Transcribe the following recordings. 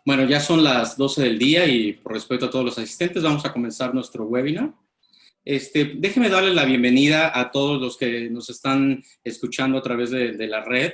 Bueno, ya son las 12 del día y por respeto a todos los asistentes vamos a comenzar nuestro webinar. Déjeme darle la bienvenida a todos los que nos están escuchando a través de la red.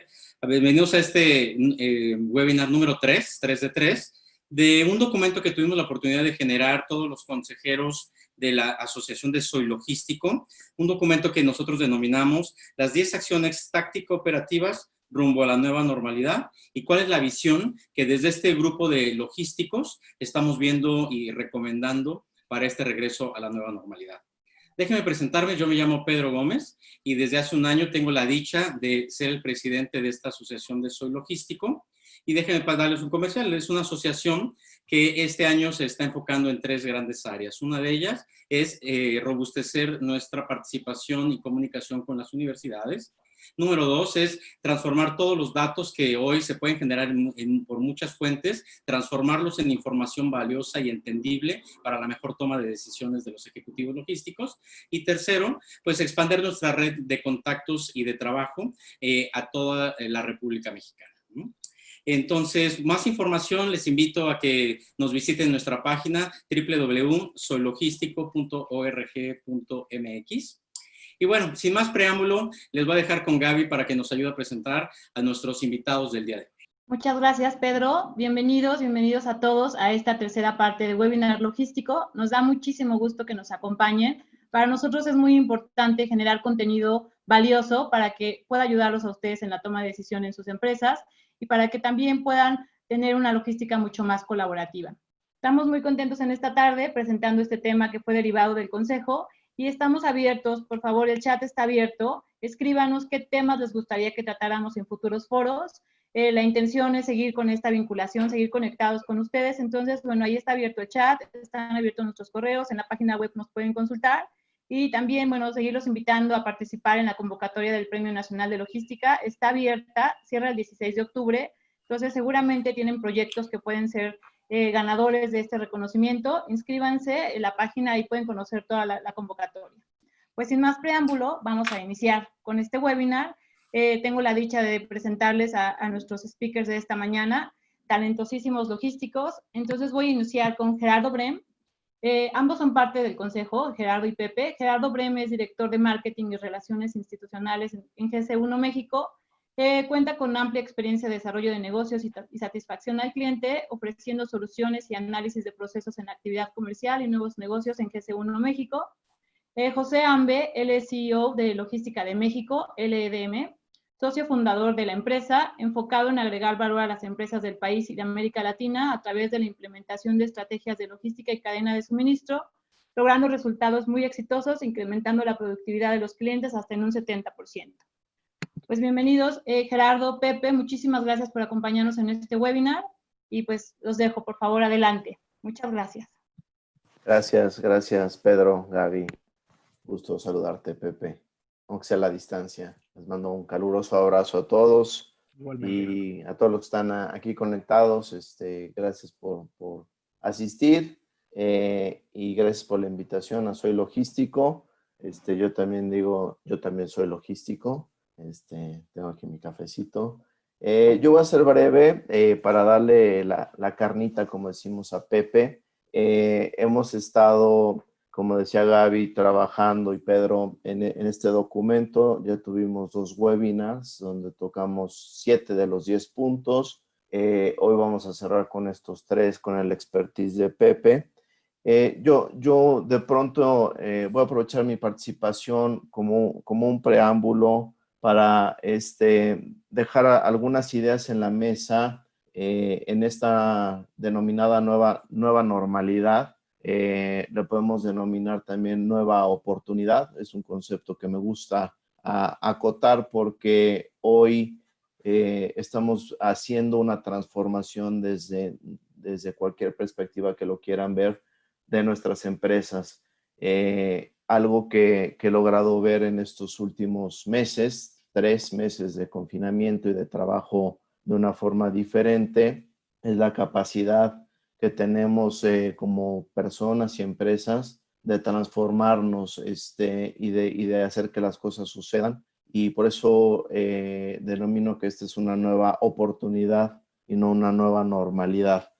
Bienvenidos a este webinar número 3 de 3, de un documento que tuvimos la oportunidad de generar todos los consejeros de la Asociación de Soy Logístico, un documento que nosotros denominamos las 10 acciones táctico-operativas rumbo a la nueva normalidad y cuál es la visión que desde este grupo de logísticos estamos viendo y recomendando para este regreso a la nueva normalidad. Déjenme presentarme, yo me llamo Pedro Gómez y desde hace un año tengo la dicha de ser el presidente de esta asociación de Soy Logístico. Y déjenme darles un comercial, es una asociación que este año se está enfocando en 3 grandes áreas. Una de ellas es robustecer nuestra participación y comunicación con las universidades. Número 2 es transformar todos los datos que hoy se pueden generar por muchas fuentes, transformarlos en información valiosa y entendible para la mejor toma de decisiones de los ejecutivos logísticos. Y tercero, pues expandir nuestra red de contactos y de trabajo a toda la República Mexicana, ¿no? Entonces, más información, les invito a que nos visiten nuestra página www.soylogistico.org.mx. Y bueno, sin más preámbulo, les voy a dejar con Gaby para que nos ayude a presentar a nuestros invitados del día de hoy. Muchas gracias, Pedro. Bienvenidos a todos a esta tercera parte del webinar logístico. Nos da muchísimo gusto que nos acompañen. Para nosotros es muy importante generar contenido valioso para que pueda ayudarlos a ustedes en la toma de decisiones en sus empresas y para que también puedan tener una logística mucho más colaborativa. Estamos muy contentos en esta tarde presentando este tema que fue derivado del Consejo y estamos abiertos, por favor, el chat está abierto. Escríbanos qué temas les gustaría que tratáramos en futuros foros. La intención es seguir con esta vinculación, seguir conectados con ustedes. Entonces, bueno, ahí está abierto el chat, están abiertos nuestros correos, en la página web nos pueden consultar. Y también, bueno, seguirlos invitando a participar en la convocatoria del Premio Nacional de Logística. Está abierta, cierra el 16 de octubre. Entonces, seguramente tienen proyectos que pueden ser ganadores de este reconocimiento. Inscríbanse en la página y pueden conocer toda la convocatoria. Pues sin más preámbulo, vamos a iniciar con este webinar. Tengo la dicha de presentarles a nuestros speakers de esta mañana, talentosísimos logísticos. Entonces voy a iniciar con Gerardo Brem. Ambos son parte del consejo, Gerardo y Pepe. Gerardo Brem es director de marketing y relaciones institucionales en GC1 México. Cuenta con amplia experiencia de desarrollo de negocios y satisfacción al cliente, ofreciendo soluciones y análisis de procesos en actividad comercial y nuevos negocios en GC1 México. José Ambe, él es CEO de Logística de México, LEDM, socio fundador de la empresa, enfocado en agregar valor a las empresas del país y de América Latina a través de la implementación de estrategias de logística y cadena de suministro, logrando resultados muy exitosos, incrementando la productividad de los clientes hasta en un 70%. Pues bienvenidos, Gerardo, Pepe, muchísimas gracias por acompañarnos en este webinar y pues los dejo, por favor, adelante. Muchas gracias. Gracias, Pedro, Gaby. Gusto saludarte, Pepe, aunque sea a la distancia. Les mando un caluroso abrazo a todos. Igualmente. Y a todos los que están aquí conectados. Gracias por asistir y gracias por la invitación a Soy Logístico. Yo también soy logístico. Tengo aquí mi cafecito. Yo voy a ser breve para darle la carnita, como decimos, a Pepe. Hemos estado, como decía Gaby, trabajando y Pedro en este documento. Ya tuvimos 2 webinars donde tocamos 7 de los 10 puntos. Hoy vamos a cerrar con estos 3, con el expertise de Pepe. Yo de pronto voy a aprovechar mi participación como un preámbulo para dejar algunas ideas en la mesa en esta denominada nueva normalidad. Le podemos denominar también nueva oportunidad. Es un concepto que me gusta acotar porque hoy estamos haciendo una transformación desde cualquier perspectiva que lo quieran ver de nuestras empresas. Algo que he logrado ver en estos últimos meses, 3 meses de confinamiento y de trabajo de una forma diferente, es la capacidad que tenemos como personas y empresas de transformarnos y de hacer que las cosas sucedan. Y por eso denomino que esta es una nueva oportunidad y no una nueva normalidad.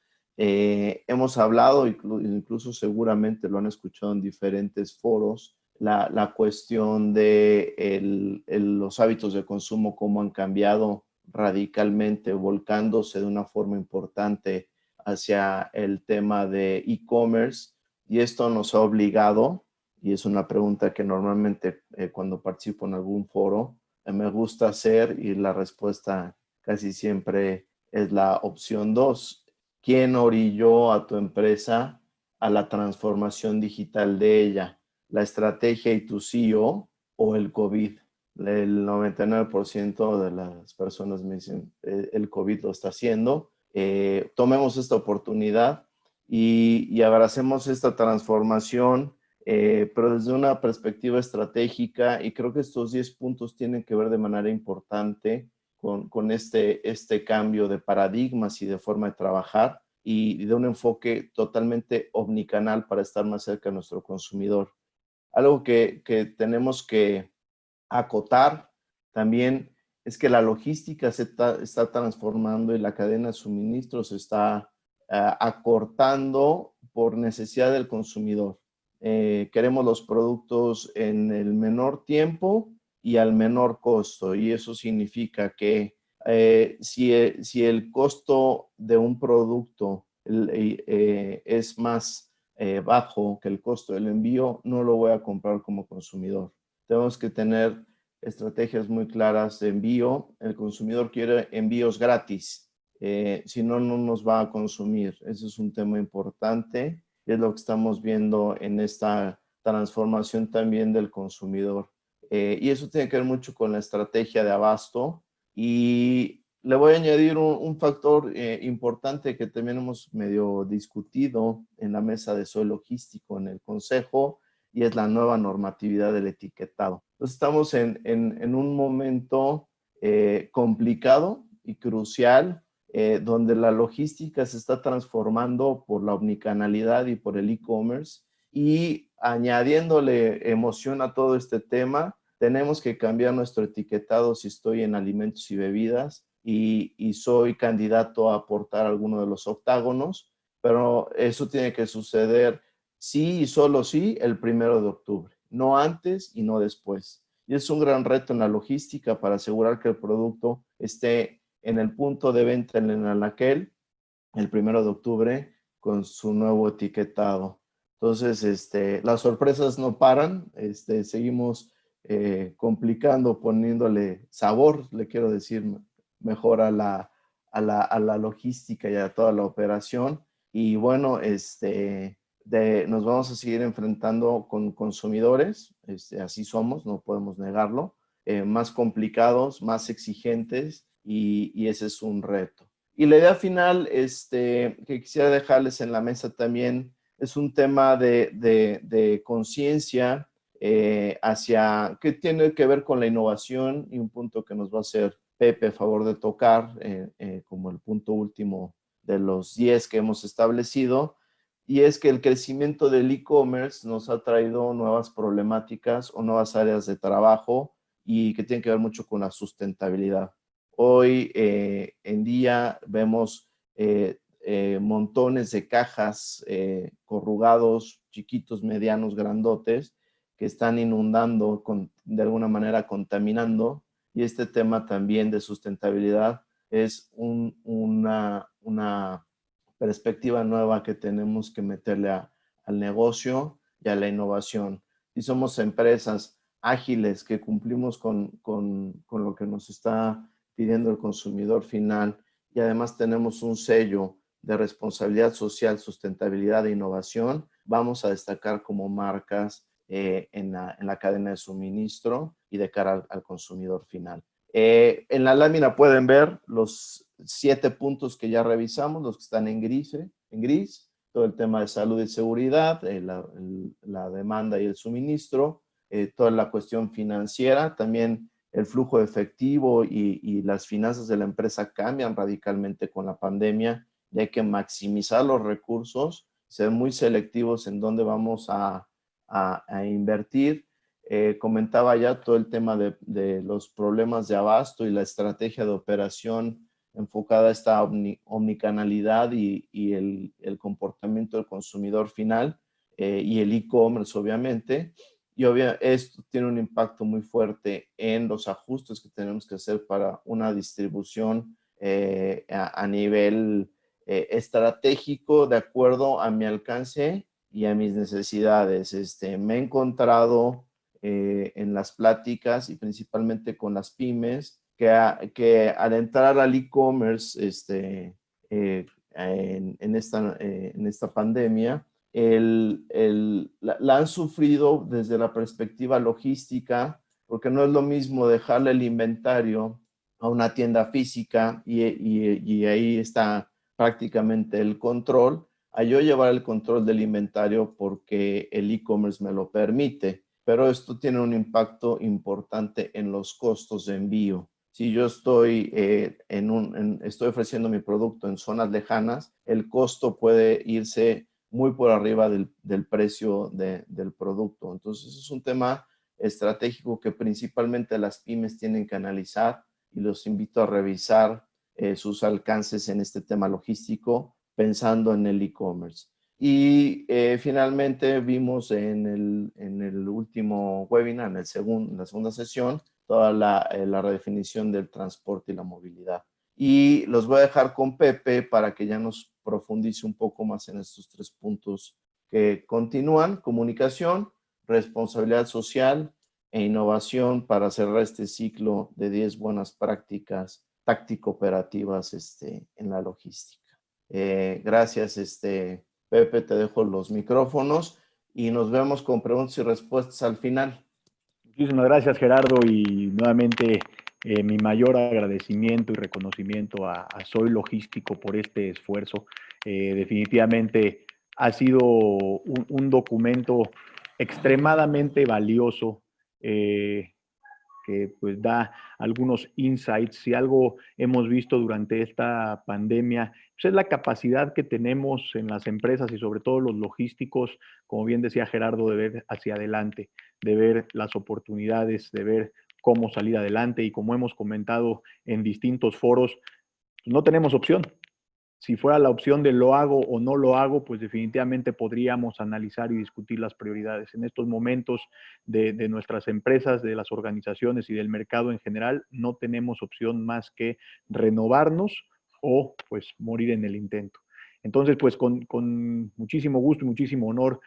Hemos hablado, incluso seguramente lo han escuchado en diferentes foros, la cuestión de los hábitos de consumo, cómo han cambiado radicalmente, volcándose de una forma importante hacia el tema de e-commerce, y esto nos ha obligado, y es una pregunta que normalmente cuando participo en algún foro me gusta hacer, y la respuesta casi siempre es la opción 2. ¿Quién orilló a tu empresa a la transformación digital de ella? ¿La estrategia y tu CEO o el COVID? El 99% de las personas me dicen el COVID lo está haciendo. Tomemos esta oportunidad y abracemos esta transformación, pero desde una perspectiva estratégica, y creo que estos 10 puntos tienen que ver de manera importante con este cambio de paradigmas y de forma de trabajar, y de un enfoque totalmente omnicanal para estar más cerca de nuestro consumidor. Algo que tenemos que acotar también es que la logística se está transformando y la cadena de suministro se está acortando por necesidad del consumidor. Queremos los productos en el menor tiempo y al menor costo, y eso significa que si el costo de un producto es más bajo que el costo del envío, no lo voy a comprar como consumidor. Tenemos que tener estrategias muy claras de envío. El consumidor quiere envíos gratis, si no, no nos va a consumir. Ese es un tema importante, y es lo que estamos viendo en esta transformación también del consumidor. Y eso tiene que ver mucho con la estrategia de abasto. Y le voy a añadir un factor importante que también hemos medio discutido en la mesa de Soy Logístico en el Consejo, y es la nueva normatividad del etiquetado. Entonces estamos en un momento complicado y crucial, donde la logística se está transformando por la omnicanalidad y por el e-commerce, y añadiéndole emoción a todo este tema, tenemos que cambiar nuestro etiquetado si estoy en alimentos y bebidas y soy candidato a aportar alguno de los octágonos, pero eso tiene que suceder sí y solo sí el 1 de octubre, no antes y no después. Y es un gran reto en la logística para asegurar que el producto esté en el punto de venta en el anaquel el 1 de octubre con su nuevo etiquetado. Entonces, las sorpresas no paran, seguimos complicando, poniéndole sabor, le quiero decir, mejor a la logística y a toda la operación. Y bueno, nos vamos a seguir enfrentando con consumidores, así somos, no podemos negarlo, más complicados, más exigentes, y ese es un reto. Y la idea final que quisiera dejarles en la mesa también es un tema de conciencia que tiene que ver con la innovación, y un punto que nos va a hacer Pepe a favor de tocar como el punto último de los 10 que hemos establecido, y es que el crecimiento del e-commerce nos ha traído nuevas problemáticas o nuevas áreas de trabajo, y que tienen que ver mucho con la sustentabilidad. Hoy en día vemos montones de cajas corrugados, chiquitos, medianos, grandotes, que están inundando, de alguna manera contaminando, y este tema también de sustentabilidad es una perspectiva nueva que tenemos que meterle al negocio y a la innovación. Si somos empresas ágiles que cumplimos con lo que nos está pidiendo el consumidor final, y además tenemos un sello de responsabilidad social, sustentabilidad e innovación, vamos a destacar como marcas en la cadena de suministro y de cara al consumidor final. En la lámina pueden ver los 7 puntos que ya revisamos, los que están en gris, todo el tema de salud y seguridad, la demanda y el suministro, toda la cuestión financiera, también el flujo de efectivo y las finanzas de la empresa cambian radicalmente con la pandemia, y hay que maximizar los recursos, ser muy selectivos en dónde vamos a invertir. Comentaba ya todo el tema de los problemas de abasto y la estrategia de operación enfocada a esta omnicanalidad y el comportamiento del consumidor final y el e-commerce, obviamente. Y esto tiene un impacto muy fuerte en los ajustes que tenemos que hacer para una distribución a nivel estratégico de acuerdo a mi alcance y a mis necesidades. Me he encontrado en las pláticas y principalmente con las pymes que al entrar al e-commerce en esta pandemia, la han sufrido desde la perspectiva logística, porque no es lo mismo dejarle el inventario a una tienda física y ahí está prácticamente el control, a yo llevar el control del inventario porque el e-commerce me lo permite, pero esto tiene un impacto importante en los costos de envío. Si yo estoy, estoy ofreciendo mi producto en zonas lejanas, el costo puede irse muy por arriba del precio del producto. Entonces, es un tema estratégico que principalmente las pymes tienen que analizar y los invito a revisar sus alcances en este tema logístico pensando en el e-commerce. Y finalmente vimos en el último webinar, en la segunda sesión, toda la redefinición del transporte y la movilidad. Y los voy a dejar con Pepe para que ya nos profundice un poco más en estos 3 puntos que continúan: comunicación, responsabilidad social e innovación, para cerrar este ciclo de 10 buenas prácticas táctico-operativas en la logística. Gracias, Pepe, te dejo los micrófonos y nos vemos con preguntas y respuestas al final. Muchísimas gracias, Gerardo, y nuevamente mi mayor agradecimiento y reconocimiento a Soy Logístico por este esfuerzo. Definitivamente ha sido un documento extremadamente valioso que pues da algunos insights. Si algo hemos visto durante esta pandemia, pues es la capacidad que tenemos en las empresas y sobre todo los logísticos, como bien decía Gerardo, de ver hacia adelante, de ver las oportunidades, de ver cómo salir adelante, y como hemos comentado en distintos foros, pues no tenemos opción. Si fuera la opción de lo hago o no lo hago, pues definitivamente podríamos analizar y discutir las prioridades. En estos momentos de nuestras empresas, de las organizaciones y del mercado en general, no tenemos opción más que renovarnos o pues morir en el intento. Entonces, pues con muchísimo gusto y muchísimo honor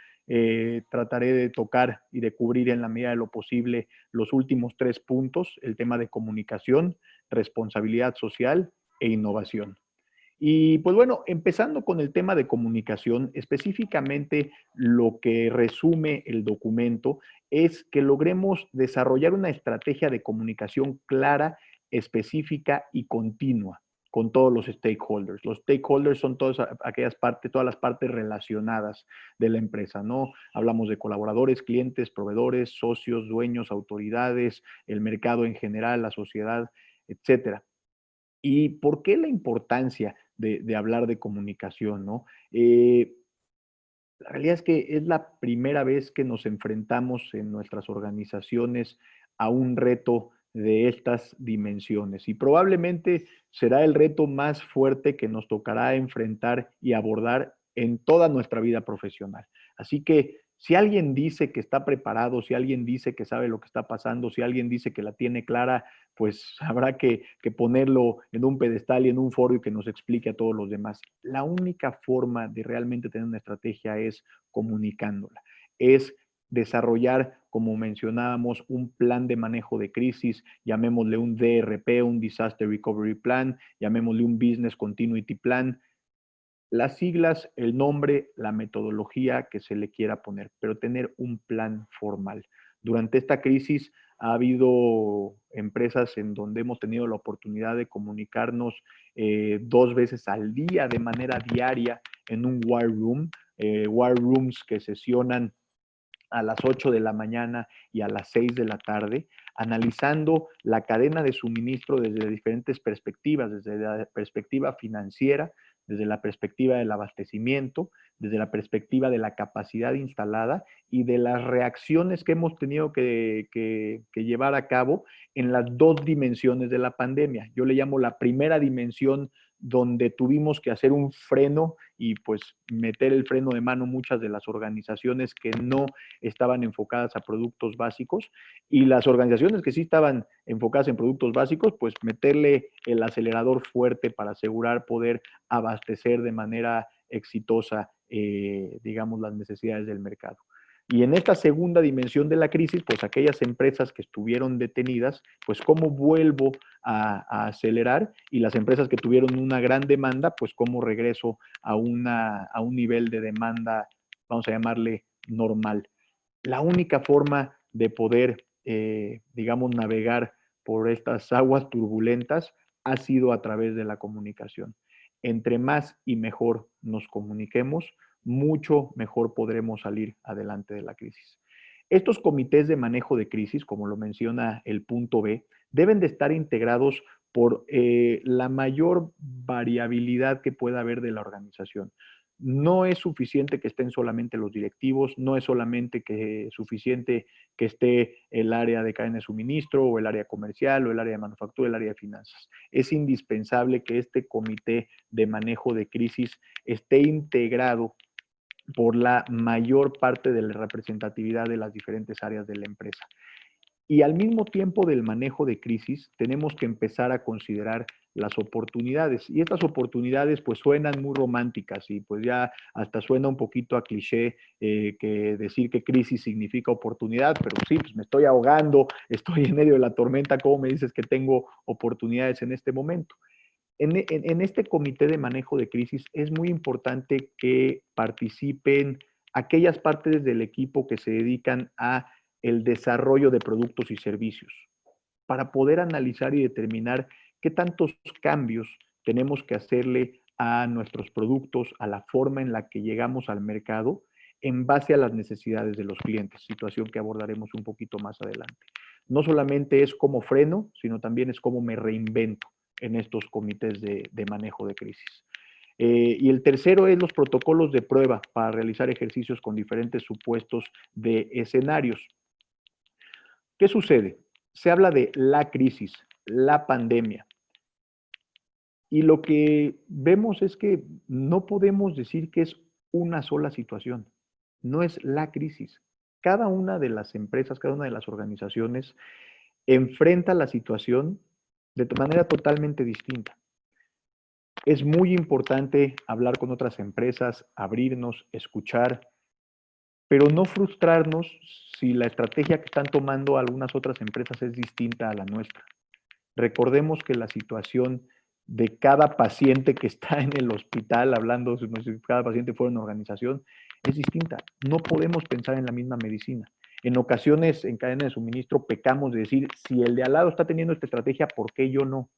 trataré de tocar y de cubrir en la medida de lo posible los últimos 3 puntos: el tema de comunicación, responsabilidad social e innovación. Y pues bueno, empezando con el tema de comunicación, específicamente lo que resume el documento es que logremos desarrollar una estrategia de comunicación clara, específica y continua con todos los stakeholders. Los stakeholders son todas las partes relacionadas de la empresa, ¿no? Hablamos de colaboradores, clientes, proveedores, socios, dueños, autoridades, el mercado en general, la sociedad, etcétera. ¿Y por qué la importancia de hablar de comunicación, no? La realidad es que es la primera vez que nos enfrentamos en nuestras organizaciones a un reto de estas dimensiones, y probablemente será el reto más fuerte que nos tocará enfrentar y abordar en toda nuestra vida profesional. Así que si alguien dice que está preparado, si alguien dice que sabe lo que está pasando, si alguien dice que la tiene clara, pues habrá que ponerlo en un pedestal y en un foro y que nos explique a todos los demás. La única forma de realmente tener una estrategia es comunicándola, es desarrollar, como mencionábamos, un plan de manejo de crisis, llamémosle un DRP, un Disaster Recovery Plan, llamémosle un Business Continuity Plan, las siglas, el nombre, la metodología que se le quiera poner, pero tener un plan formal. Durante esta crisis ha habido empresas en donde hemos tenido la oportunidad de comunicarnos 2 veces al día, de manera diaria, en un war room, war rooms que sesionan a las 8 de la mañana y a las 6 de la tarde, analizando la cadena de suministro desde diferentes perspectivas, desde la perspectiva financiera, desde la perspectiva del abastecimiento, desde la perspectiva de la capacidad instalada y de las reacciones que hemos tenido que llevar a cabo en las dos dimensiones de la pandemia. Yo le llamo la primera dimensión, donde tuvimos que hacer un freno y pues meter el freno de mano muchas de las organizaciones que no estaban enfocadas a productos básicos, y las organizaciones que sí estaban enfocadas en productos básicos, pues meterle el acelerador fuerte para asegurar poder abastecer de manera exitosa, digamos, las necesidades del mercado. Y en esta segunda dimensión de la crisis, pues aquellas empresas que estuvieron detenidas, pues cómo vuelvo a acelerar, y las empresas que tuvieron una gran demanda, pues cómo regreso a un nivel de demanda, vamos a llamarle normal. La única forma de poder, digamos, navegar por estas aguas turbulentas ha sido a través de la comunicación. Entre más y mejor nos comuniquemos, mucho mejor podremos salir adelante de la crisis. Estos comités de manejo de crisis, como lo menciona el punto B, deben de estar integrados por la mayor variabilidad que pueda haber de la organización. No es suficiente que estén solamente los directivos, no es solamente suficiente que esté el área de cadena de suministro o el área comercial o el área de manufactura, el área de finanzas. Es indispensable que este comité de manejo de crisis esté integrado por la mayor parte de la representatividad de las diferentes áreas de la empresa. Y al mismo tiempo del manejo de crisis, tenemos que empezar a considerar las oportunidades. Y estas oportunidades pues suenan muy románticas y pues ya hasta suena un poquito a cliché que decir que crisis significa oportunidad, pero sí, pues me estoy ahogando, estoy en medio de la tormenta, ¿cómo me dices que tengo oportunidades en este momento? En este comité de manejo de crisis es muy importante que participen aquellas partes del equipo que se dedican a el desarrollo de productos y servicios, para poder analizar y determinar qué tantos cambios tenemos que hacerle a nuestros productos, a la forma en la que llegamos al mercado, en base a las necesidades de los clientes, situación que abordaremos un poquito más adelante. No solamente es cómo freno, sino también es cómo me reinvento en estos comités de manejo de crisis. Y el tercero es los protocolos de prueba para realizar ejercicios con diferentes supuestos de escenarios. ¿Qué sucede? Se habla de la crisis, la pandemia. Y lo que vemos es que no podemos decir que es una sola situación. No es la crisis. Cada una de las empresas, cada una de las organizaciones enfrenta la situación de manera totalmente distinta. Es muy importante hablar con otras empresas, abrirnos, escuchar, pero no frustrarnos si la estrategia que están tomando algunas otras empresas es distinta a la nuestra. Recordemos que la situación de cada paciente que está en el hospital, hablando si cada paciente fuera una organización, es distinta. No podemos pensar en la misma medicina. En ocasiones, en cadena de suministro, pecamos de decir, si el de al lado está teniendo esta estrategia, ¿por qué yo no?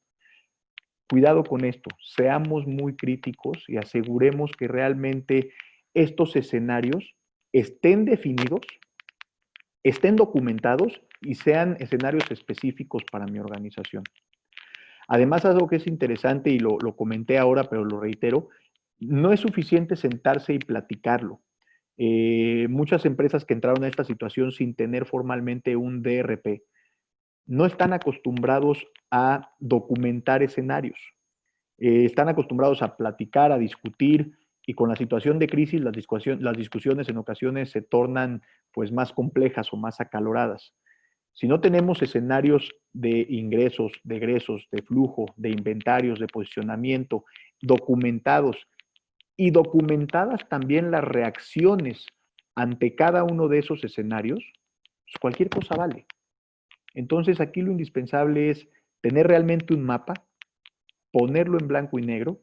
Cuidado con esto, seamos muy críticos y aseguremos que realmente estos escenarios estén definidos, estén documentados y sean escenarios específicos para mi organización. Además, algo que es interesante y lo comenté ahora, pero lo reitero, no es suficiente sentarse y platicarlo. Muchas empresas que entraron a esta situación sin tener formalmente un DRP no están acostumbrados a documentar escenarios. Están acostumbrados a platicar, a discutir, y con la situación de crisis las discusiones en ocasiones se tornan pues más complejas o más acaloradas. Si no tenemos escenarios de ingresos, de egresos, de flujo, de inventarios, de posicionamiento documentados, y documentadas también las reacciones ante cada uno de esos escenarios, pues cualquier cosa vale. Entonces aquí lo indispensable es tener realmente un mapa, ponerlo en blanco y negro,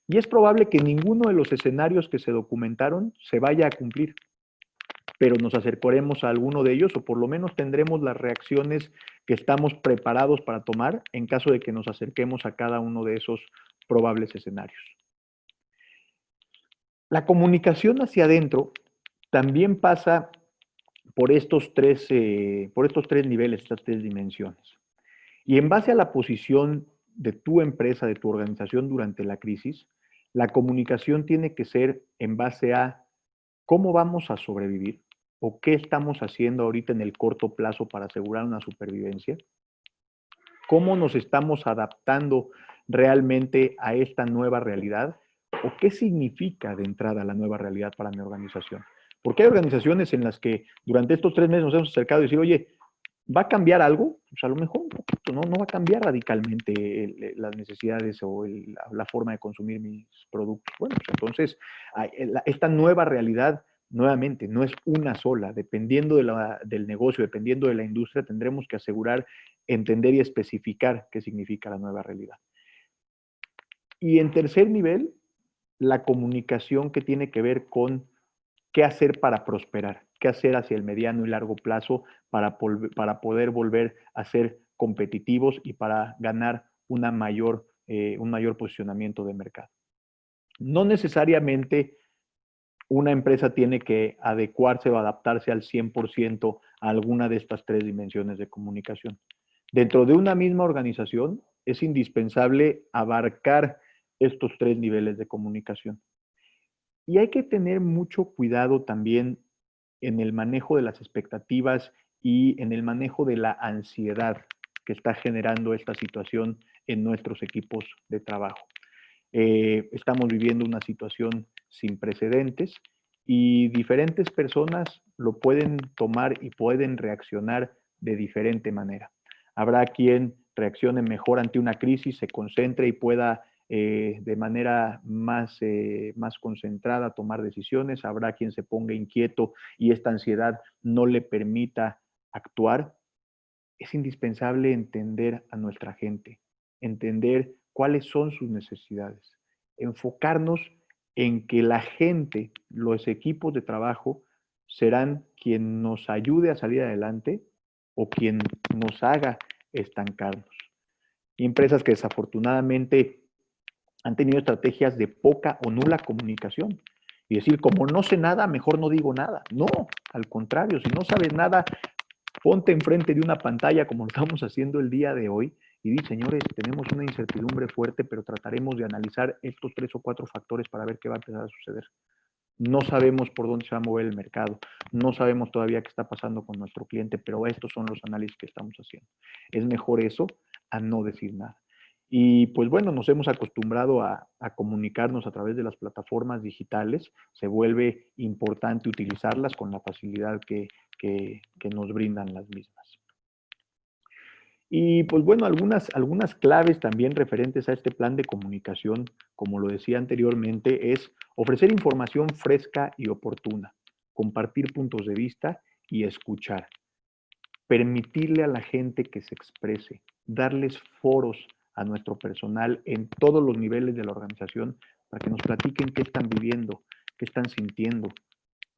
y es probable que ninguno de los escenarios que se documentaron se vaya a cumplir, pero nos acercaremos a alguno de ellos, o por lo menos tendremos las reacciones que estamos preparados para tomar en caso de que nos acerquemos a cada uno de esos probables escenarios. La comunicación hacia adentro también pasa por estos tres niveles, estas tres dimensiones. Y en base a la posición de tu empresa, de tu organización durante la crisis, La comunicación tiene que ser en base a cómo vamos a sobrevivir o qué estamos haciendo ahorita en el corto plazo para asegurar una supervivencia, cómo nos estamos adaptando realmente a esta nueva realidad o qué significa de entrada la nueva realidad para mi organización. Porque hay organizaciones en las que durante estos 3 meses nos hemos acercado y decir, oye, ¿va a cambiar algo? Pues a lo mejor un poquito, ¿no? No va a cambiar radicalmente las necesidades o la forma de consumir mis productos. Bueno, pues entonces, esta nueva realidad, nuevamente, no es una sola. Dependiendo del negocio, dependiendo de la industria, tendremos que asegurar, entender y especificar qué significa la nueva realidad. Y en tercer nivel, la comunicación que tiene que ver con qué hacer para prosperar, qué hacer hacia el mediano y largo plazo para poder volver a ser competitivos y para ganar un mayor posicionamiento de mercado. No necesariamente una empresa tiene que adecuarse o adaptarse al 100% a alguna de estas 3 dimensiones de comunicación. Dentro de una misma organización es indispensable abarcar estos 3 niveles de comunicación. Y hay que tener mucho cuidado también en el manejo de las expectativas y en el manejo de la ansiedad que está generando esta situación en nuestros equipos de trabajo. Estamos viviendo una situación sin precedentes y diferentes personas lo pueden tomar y pueden reaccionar de diferente manera. Habrá quien reaccione mejor ante una crisis, se concentre y pueda de manera más concentrada tomar decisiones. Habrá quien se ponga inquieto y esta ansiedad no le permita actuar. Es indispensable entender a nuestra gente, entender cuáles son sus necesidades, enfocarnos en que la gente, los equipos de trabajo, serán quien nos ayude a salir adelante o quien nos haga estancarnos. Y empresas que desafortunadamente han tenido estrategias de poca o nula comunicación. Y decir, como no sé nada, mejor no digo nada. No, al contrario, si no sabes nada, ponte enfrente de una pantalla como lo estamos haciendo el día de hoy y di, señores, tenemos una incertidumbre fuerte, pero trataremos de analizar estos 3 o 4 factores para ver qué va a empezar a suceder. No sabemos por dónde se va a mover el mercado, no sabemos todavía qué está pasando con nuestro cliente, pero estos son los análisis que estamos haciendo. Es mejor eso a no decir nada. Y pues bueno, nos hemos acostumbrado a comunicarnos a través de las plataformas digitales. Se vuelve importante utilizarlas con la facilidad que nos brindan las mismas. Y pues bueno, algunas claves también referentes a este plan de comunicación, como lo decía anteriormente, es ofrecer información fresca y oportuna, compartir puntos de vista y escuchar, permitirle a la gente que se exprese, darles foros a nuestro personal en todos los niveles de la organización para que nos platiquen qué están viviendo, qué están sintiendo.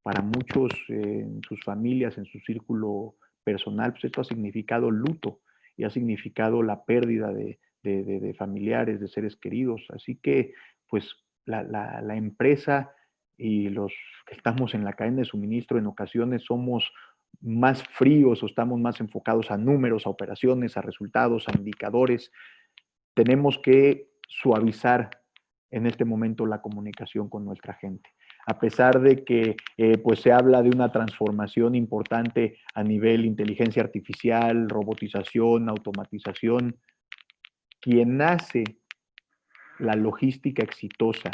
Para muchos, en sus familias, en su círculo personal, pues esto ha significado luto y ha significado la pérdida de familiares, de seres queridos. Así que, pues, la empresa y los que estamos en la cadena de suministro en ocasiones somos más fríos o estamos más enfocados a números, a operaciones, a resultados, a indicadores. Tenemos que suavizar en este momento la comunicación con nuestra gente. A pesar de que pues se habla de una transformación importante a nivel inteligencia artificial, robotización, automatización, quien hace la logística exitosa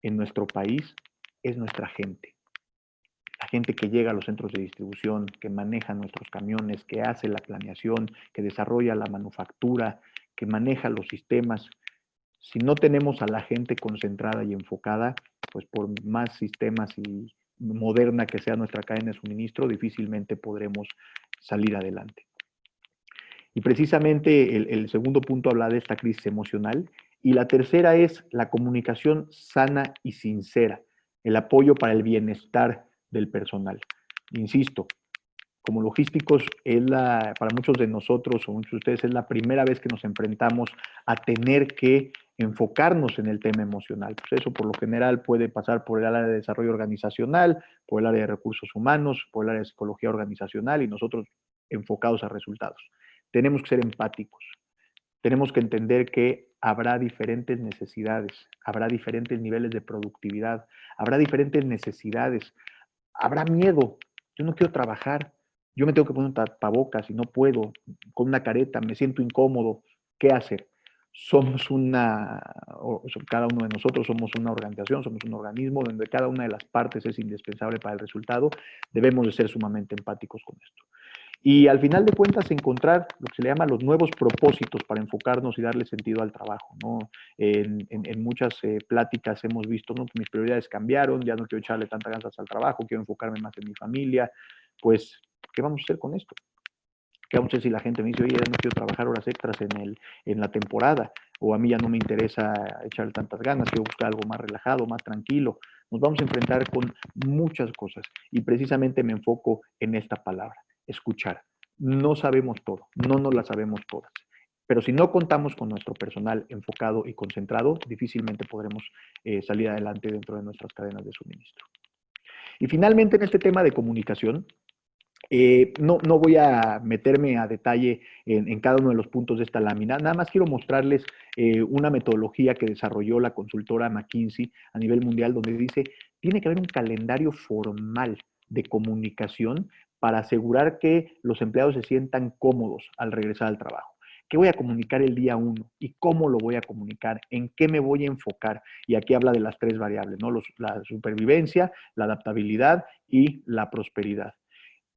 en nuestro país es nuestra gente. La gente que llega a los centros de distribución, que maneja nuestros camiones, que hace la planeación, que desarrolla la manufactura, que maneja los sistemas. Si no tenemos a la gente concentrada y enfocada, pues por más sistemas y moderna que sea nuestra cadena de suministro, difícilmente podremos salir adelante. Y precisamente el segundo punto habla de esta crisis emocional y la tercera es la comunicación sana y sincera, el apoyo para el bienestar del personal. Insisto, como logísticos, para muchos de nosotros o muchos de ustedes es la primera vez que nos enfrentamos a tener que enfocarnos en el tema emocional. Pues eso por lo general puede pasar por el área de desarrollo organizacional, por el área de recursos humanos, por el área de psicología organizacional y nosotros enfocados a resultados. Tenemos que ser empáticos. Tenemos que entender que habrá diferentes necesidades, habrá diferentes niveles de productividad, habrá diferentes necesidades, habrá miedo. Yo no quiero trabajar, yo me tengo que poner un tapabocas y no puedo, con una careta, me siento incómodo. ¿Qué hacer? Somos cada uno de nosotros somos una organización, somos un organismo donde cada una de las partes es indispensable para el resultado. Debemos de ser sumamente empáticos con esto. Y al final de cuentas encontrar lo que se le llama los nuevos propósitos para enfocarnos y darle sentido al trabajo, ¿no? En muchas pláticas hemos visto, ¿no?, que mis prioridades cambiaron, ya no quiero echarle tantas ganas al trabajo, quiero enfocarme más en mi familia. Pues, ¿qué vamos a hacer con esto? ¿Qué vamos a hacer si la gente me dice, oye, ya no quiero trabajar horas extras en la temporada? O a mí ya no me interesa echarle tantas ganas, quiero buscar algo más relajado, más tranquilo. Nos vamos a enfrentar con muchas cosas y precisamente me enfoco en esta palabra, escuchar. No sabemos todo, no nos la sabemos todas. Pero si no contamos con nuestro personal enfocado y concentrado, difícilmente podremos salir adelante dentro de nuestras cadenas de suministro. Y finalmente, en este tema de comunicación, no voy a meterme a detalle en cada uno de los puntos de esta lámina, nada más quiero mostrarles una metodología que desarrolló la consultora McKinsey a nivel mundial, donde dice, tiene que haber un calendario formal de comunicación para asegurar que los empleados se sientan cómodos al regresar al trabajo. ¿Qué voy a comunicar el día 1? ¿Y cómo lo voy a comunicar? ¿En qué me voy a enfocar? Y aquí habla de las 3 variables, ¿no? La supervivencia, la adaptabilidad y la prosperidad.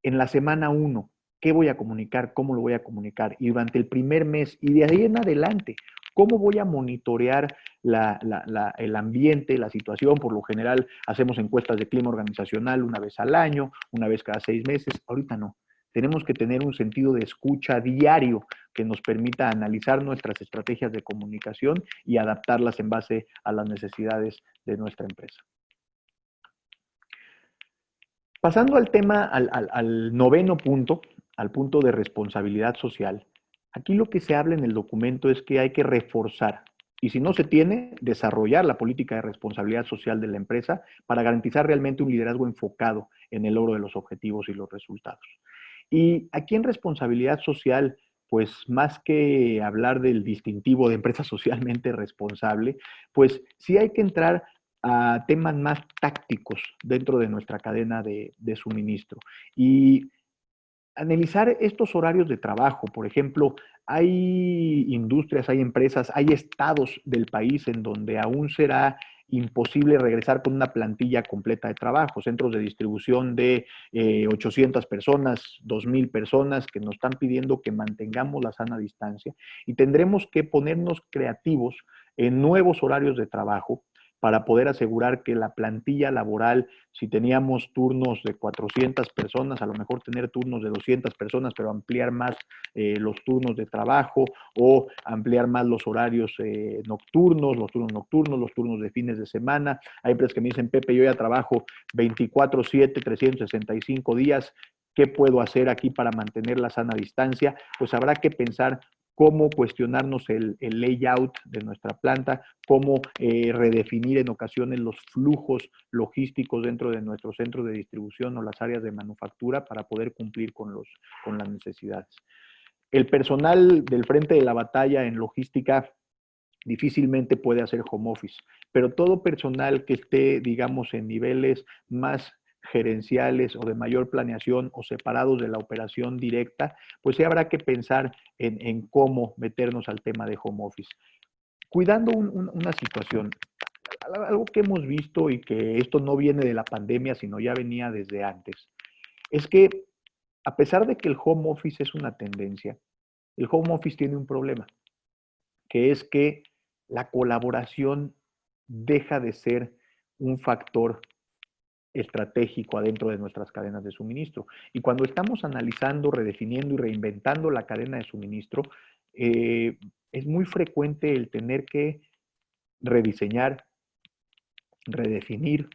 En la semana 1, ¿qué voy a comunicar? ¿Cómo lo voy a comunicar? Y durante el primer mes y de ahí en adelante, ¿cómo voy a monitorear el ambiente, la situación? Por lo general hacemos encuestas de clima organizacional una vez al año, una vez cada 6 meses. Ahorita no. Tenemos que tener un sentido de escucha diario que nos permita analizar nuestras estrategias de comunicación y adaptarlas en base a las necesidades de nuestra empresa. Pasando al tema, al noveno punto, al punto de responsabilidad social, aquí lo que se habla en el documento es que hay que reforzar, y si no se tiene, desarrollar la política de responsabilidad social de la empresa para garantizar realmente un liderazgo enfocado en el logro de los objetivos y los resultados. Y aquí en responsabilidad social, pues más que hablar del distintivo de empresa socialmente responsable, pues sí hay que entrar a temas más tácticos dentro de nuestra cadena de suministro. Y analizar estos horarios de trabajo, por ejemplo, hay industrias, hay empresas, hay estados del país en donde aún será imposible regresar con una plantilla completa de trabajo, centros de distribución de 800 personas, 2,000 personas que nos están pidiendo que mantengamos la sana distancia y tendremos que ponernos creativos en nuevos horarios de trabajo para poder asegurar que la plantilla laboral, si teníamos turnos de 400 personas, a lo mejor tener turnos de 200 personas, pero ampliar más los turnos de trabajo o ampliar más los horarios nocturnos, los turnos de fines de semana. Hay empresas que me dicen, Pepe, yo ya trabajo 24/7, 365 días, ¿qué puedo hacer aquí para mantener la sana distancia? Pues habrá que pensar cómo cuestionarnos el layout de nuestra planta, cómo redefinir en ocasiones los flujos logísticos dentro de nuestros centros de distribución o las áreas de manufactura para poder cumplir con las necesidades. El personal del frente de la batalla en logística difícilmente puede hacer home office, pero todo personal que esté, digamos, en niveles más gerenciales o de mayor planeación o separados de la operación directa, pues sí habrá que pensar en cómo meternos al tema de home office. Cuidando una situación, algo que hemos visto y que esto no viene de la pandemia, sino ya venía desde antes, es que a pesar de que el home office es una tendencia, el home office tiene un problema, que es que la colaboración deja de ser un factor estratégico adentro de nuestras cadenas de suministro. Y cuando estamos analizando, redefiniendo y reinventando la cadena de suministro, es muy frecuente el tener que rediseñar, redefinir,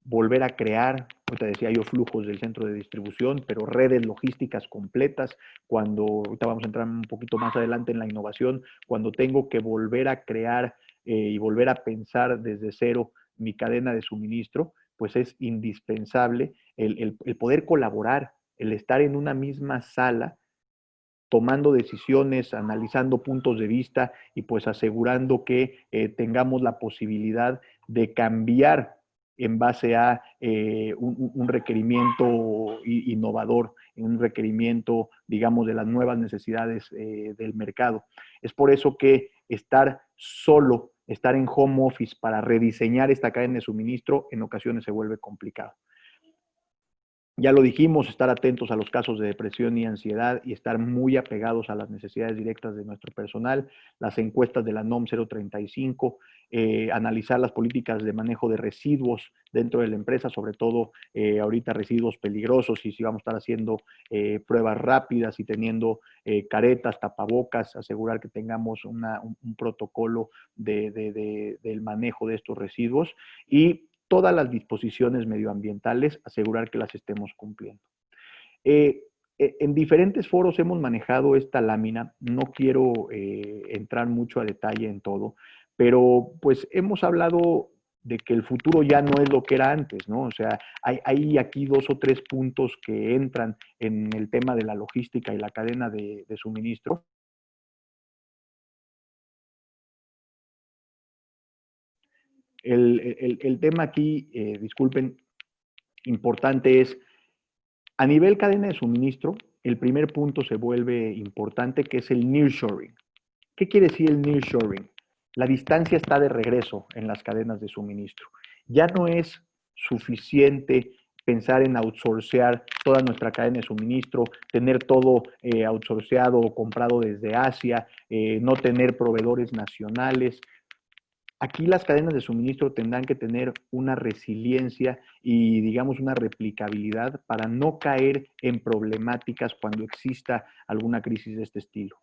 volver a crear, ahorita decía yo flujos del centro de distribución, pero redes logísticas completas, cuando, ahorita vamos a entrar un poquito más adelante en la innovación, cuando tengo que volver a crear y volver a pensar desde cero mi cadena de suministro, pues es indispensable el poder colaborar, el estar en una misma sala tomando decisiones, analizando puntos de vista y pues asegurando que tengamos la posibilidad de cambiar en base a un requerimiento innovador, un requerimiento, digamos, de las nuevas necesidades del mercado. Es por eso que estar solo, estar en home office para rediseñar esta cadena de suministro en ocasiones se vuelve complicado. Ya lo dijimos, estar atentos a los casos de depresión y ansiedad y estar muy apegados a las necesidades directas de nuestro personal, las encuestas de la NOM 035, analizar las políticas de manejo de residuos dentro de la empresa, sobre todo ahorita residuos peligrosos y si vamos a estar haciendo pruebas rápidas y teniendo caretas, tapabocas, asegurar que tengamos un protocolo del manejo de estos residuos y todas las disposiciones medioambientales, asegurar que las estemos cumpliendo. En diferentes foros hemos manejado esta lámina, no quiero entrar mucho a detalle en todo, pero pues hemos hablado de que el futuro ya no es lo que era antes, ¿no? O sea, hay aquí 2 o 3 puntos que entran en el tema de la logística y la cadena de suministro. El tema aquí, disculpen, importante es, a nivel cadena de suministro, el primer punto se vuelve importante, que es el nearshoring. ¿Qué quiere decir el nearshoring? La distancia está de regreso en las cadenas de suministro. Ya no es suficiente pensar en outsourcear toda nuestra cadena de suministro, tener todo outsourceado o comprado desde Asia, no tener proveedores nacionales. Aquí las cadenas de suministro tendrán que tener una resiliencia y, digamos, una replicabilidad para no caer en problemáticas cuando exista alguna crisis de este estilo.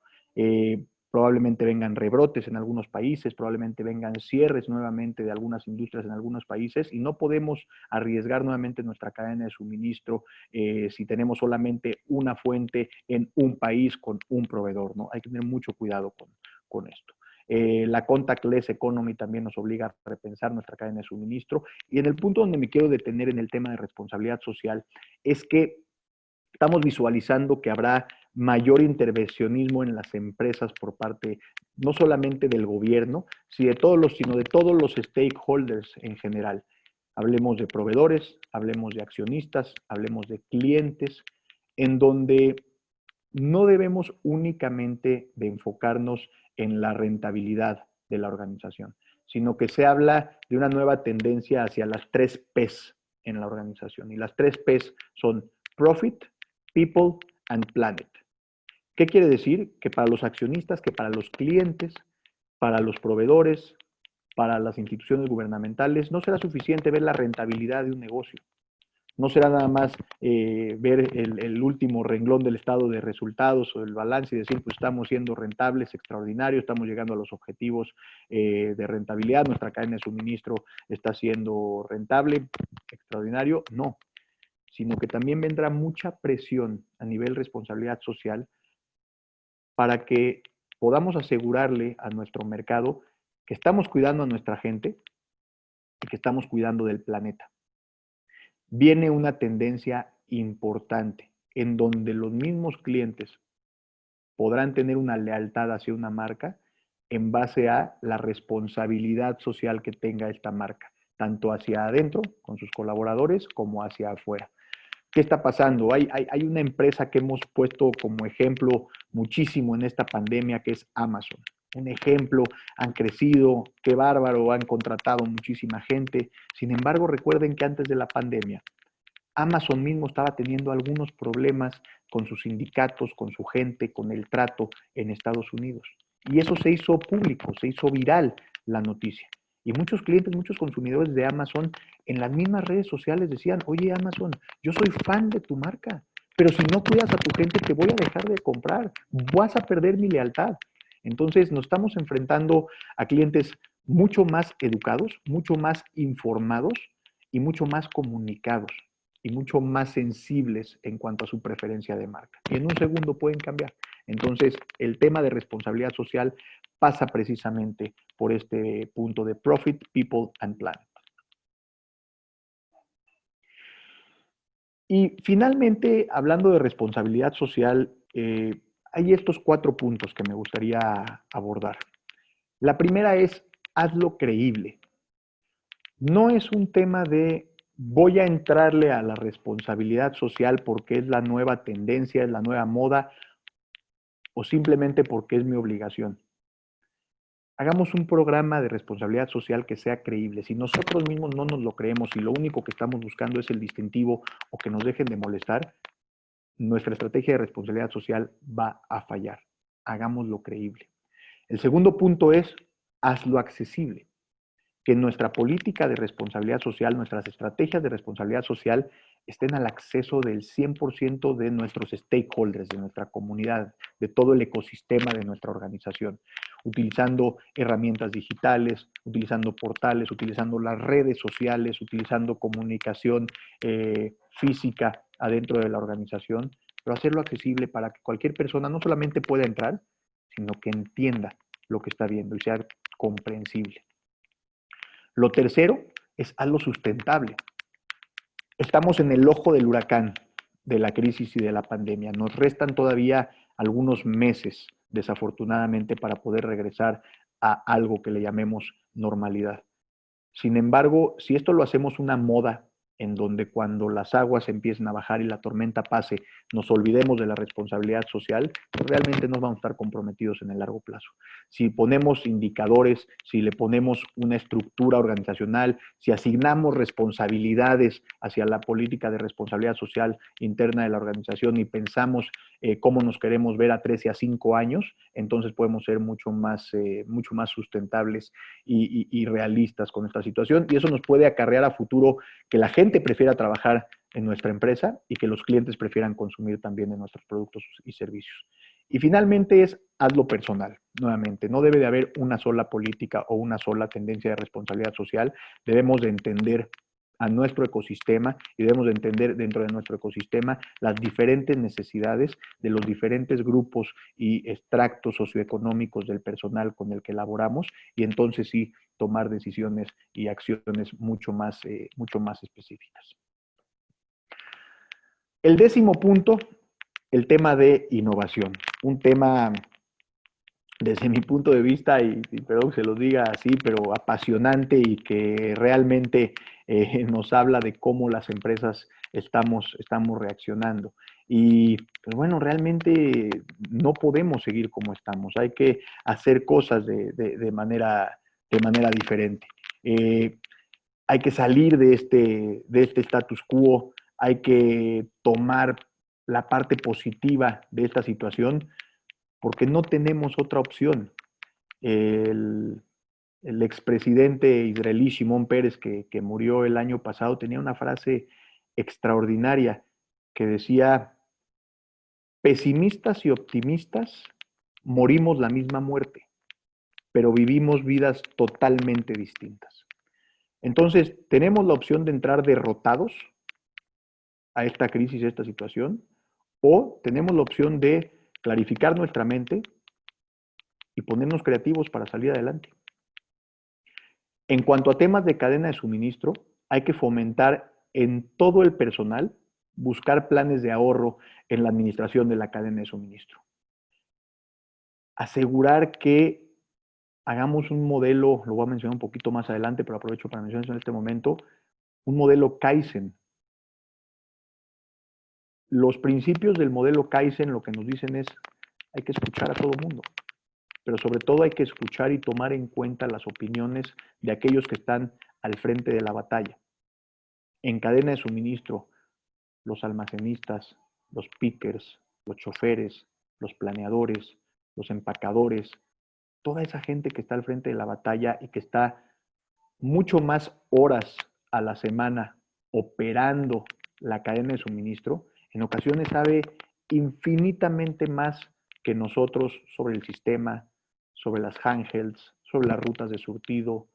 Probablemente vengan rebrotes en algunos países, probablemente vengan cierres nuevamente de algunas industrias en algunos países y no podemos arriesgar nuevamente nuestra cadena de suministro si tenemos solamente una fuente en un país con un proveedor, ¿no? Hay que tener mucho cuidado con esto. La contactless economy también nos obliga a repensar nuestra cadena de suministro. Y en el punto donde me quiero detener en el tema de responsabilidad social es que estamos visualizando que habrá mayor intervencionismo en las empresas por parte no solamente del gobierno, sino de todos los stakeholders en general. Hablemos de proveedores, hablemos de accionistas, hablemos de clientes, en donde no debemos únicamente de enfocarnos en la rentabilidad de la organización, sino que se habla de una nueva tendencia hacia las 3 P's en la organización. Y las 3 P's son Profit, People and Planet. ¿Qué quiere decir? Que para los accionistas, que para los clientes, para los proveedores, para las instituciones gubernamentales, no será suficiente ver la rentabilidad de un negocio. No será nada más ver el último renglón del estado de resultados o el balance y decir, pues estamos siendo rentables, extraordinarios, estamos llegando a los objetivos de rentabilidad, nuestra cadena de suministro está siendo rentable, extraordinario. No, sino que también vendrá mucha presión a nivel responsabilidad social para que podamos asegurarle a nuestro mercado que estamos cuidando a nuestra gente y que estamos cuidando del planeta. Viene una tendencia importante en donde los mismos clientes podrán tener una lealtad hacia una marca en base a la responsabilidad social que tenga esta marca, tanto hacia adentro con sus colaboradores como hacia afuera. ¿Qué está pasando? Hay una empresa que hemos puesto como ejemplo muchísimo en esta pandemia que es Amazon. Un ejemplo, han crecido, qué bárbaro, han contratado muchísima gente. Sin embargo, recuerden que antes de la pandemia, Amazon mismo estaba teniendo algunos problemas con sus sindicatos, con su gente, con el trato en Estados Unidos. Y eso se hizo público, se hizo viral la noticia. Y muchos clientes, muchos consumidores de Amazon en las mismas redes sociales decían, oye Amazon, yo soy fan de tu marca, pero si no cuidas a tu gente te voy a dejar de comprar, vas a perder mi lealtad. Entonces nos estamos enfrentando a clientes mucho más educados, mucho más informados y mucho más comunicados y mucho más sensibles en cuanto a su preferencia de marca. Y en un segundo pueden cambiar. Entonces, el tema de responsabilidad social pasa precisamente por este punto de Profit, People and Planet. Y finalmente, hablando de responsabilidad social, hay estos 4 puntos que me gustaría abordar. La primera es, hazlo creíble. No es un tema de voy a entrarle a la responsabilidad social porque es la nueva tendencia, es la nueva moda, o simplemente porque es mi obligación. Hagamos un programa de responsabilidad social que sea creíble. Si nosotros mismos no nos lo creemos y lo único que estamos buscando es el distintivo o que nos dejen de molestar, nuestra estrategia de responsabilidad social va a fallar. Hagámoslo creíble. El segundo punto es, hazlo accesible. Que nuestra política de responsabilidad social, nuestras estrategias de responsabilidad social estén al acceso del 100% de nuestros stakeholders, de nuestra comunidad, de todo el ecosistema de nuestra organización, utilizando herramientas digitales, utilizando portales, utilizando las redes sociales, utilizando comunicación física adentro de la organización, pero hacerlo accesible para que cualquier persona no solamente pueda entrar, sino que entienda lo que está viendo y sea comprensible. Lo tercero es hazlo sustentable. Estamos en el ojo del huracán de la crisis y de la pandemia. Nos restan todavía algunos meses, desafortunadamente, para poder regresar a algo que le llamemos normalidad. Sin embargo, si esto lo hacemos una moda, en donde cuando las aguas empiecen a bajar y la tormenta pase, nos olvidemos de la responsabilidad social, pues realmente no vamos a estar comprometidos en el largo plazo. Si ponemos indicadores, si le ponemos una estructura organizacional, si asignamos responsabilidades hacia la política de responsabilidad social interna de la organización y pensamos cómo nos queremos ver a 3 y a 5 años, entonces podemos ser mucho más sustentables y realistas con esta situación, y eso nos puede acarrear a futuro que la gente prefiera trabajar en nuestra empresa y que los clientes prefieran consumir también de nuestros productos y servicios. Y finalmente es hazlo personal. Nuevamente, no debe de haber una sola política o una sola tendencia de responsabilidad social. Debemos de entender a nuestro ecosistema y debemos de entender dentro de nuestro ecosistema las diferentes necesidades de los diferentes grupos y extractos socioeconómicos del personal con el que elaboramos, y entonces sí tomar decisiones y acciones mucho más específicas. El 10º punto, el tema de innovación. Un tema, desde mi punto de vista, y perdón que se lo diga así, pero apasionante y que realmente nos habla de cómo las empresas estamos reaccionando. Y pues bueno, realmente no podemos seguir como estamos. Hay que hacer cosas de manera diferente. Hay que salir de este status quo, hay que tomar la parte positiva de esta situación, porque no tenemos otra opción. El expresidente israelí Shimon Peres, que murió el año pasado, tenía una frase extraordinaria que decía: pesimistas y optimistas morimos la misma muerte, pero vivimos vidas totalmente distintas. Entonces, tenemos la opción de entrar derrotados a esta crisis, a esta situación, o tenemos la opción de clarificar nuestra mente y ponernos creativos para salir adelante. En cuanto a temas de cadena de suministro, hay que fomentar en todo el personal buscar planes de ahorro en la administración de la cadena de suministro. Asegurar que hagamos un modelo, lo voy a mencionar un poquito más adelante, pero aprovecho para mencionarlo en este momento, un modelo Kaizen. Los principios del modelo Kaizen lo que nos dicen es, hay que escuchar a todo el mundo, pero sobre todo hay que escuchar y tomar en cuenta las opiniones de aquellos que están al frente de la batalla. En cadena de suministro, los almacenistas, los pickers, los choferes, los planeadores, los empacadores, toda esa gente que está al frente de la batalla y que está mucho más horas a la semana operando la cadena de suministro, en ocasiones sabe infinitamente más que nosotros sobre el sistema, sobre las handhelds, sobre las rutas de surtido,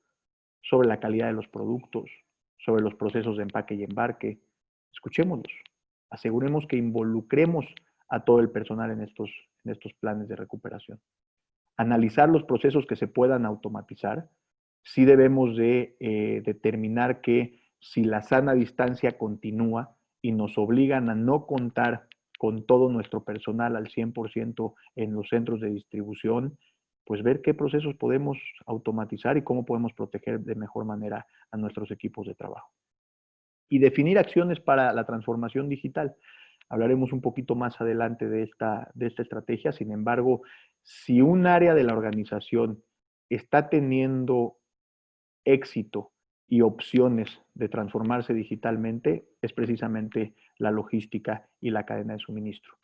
sobre la calidad de los productos, sobre los procesos de empaque y embarque. Escuchémoslos. Aseguremos que involucremos a todo el personal en estos planes de recuperación. Analizar los procesos que se puedan automatizar. Sí debemos de determinar que si la sana distancia continúa y nos obligan a no contar con todo nuestro personal al 100% en los centros de distribución, pues ver qué procesos podemos automatizar y cómo podemos proteger de mejor manera a nuestros equipos de trabajo. Y definir acciones para la transformación digital. Hablaremos un poquito más adelante de esta estrategia. Sin embargo, si un área de la organización está teniendo éxito y opciones de transformarse digitalmente, es precisamente la logística y la cadena de suministro.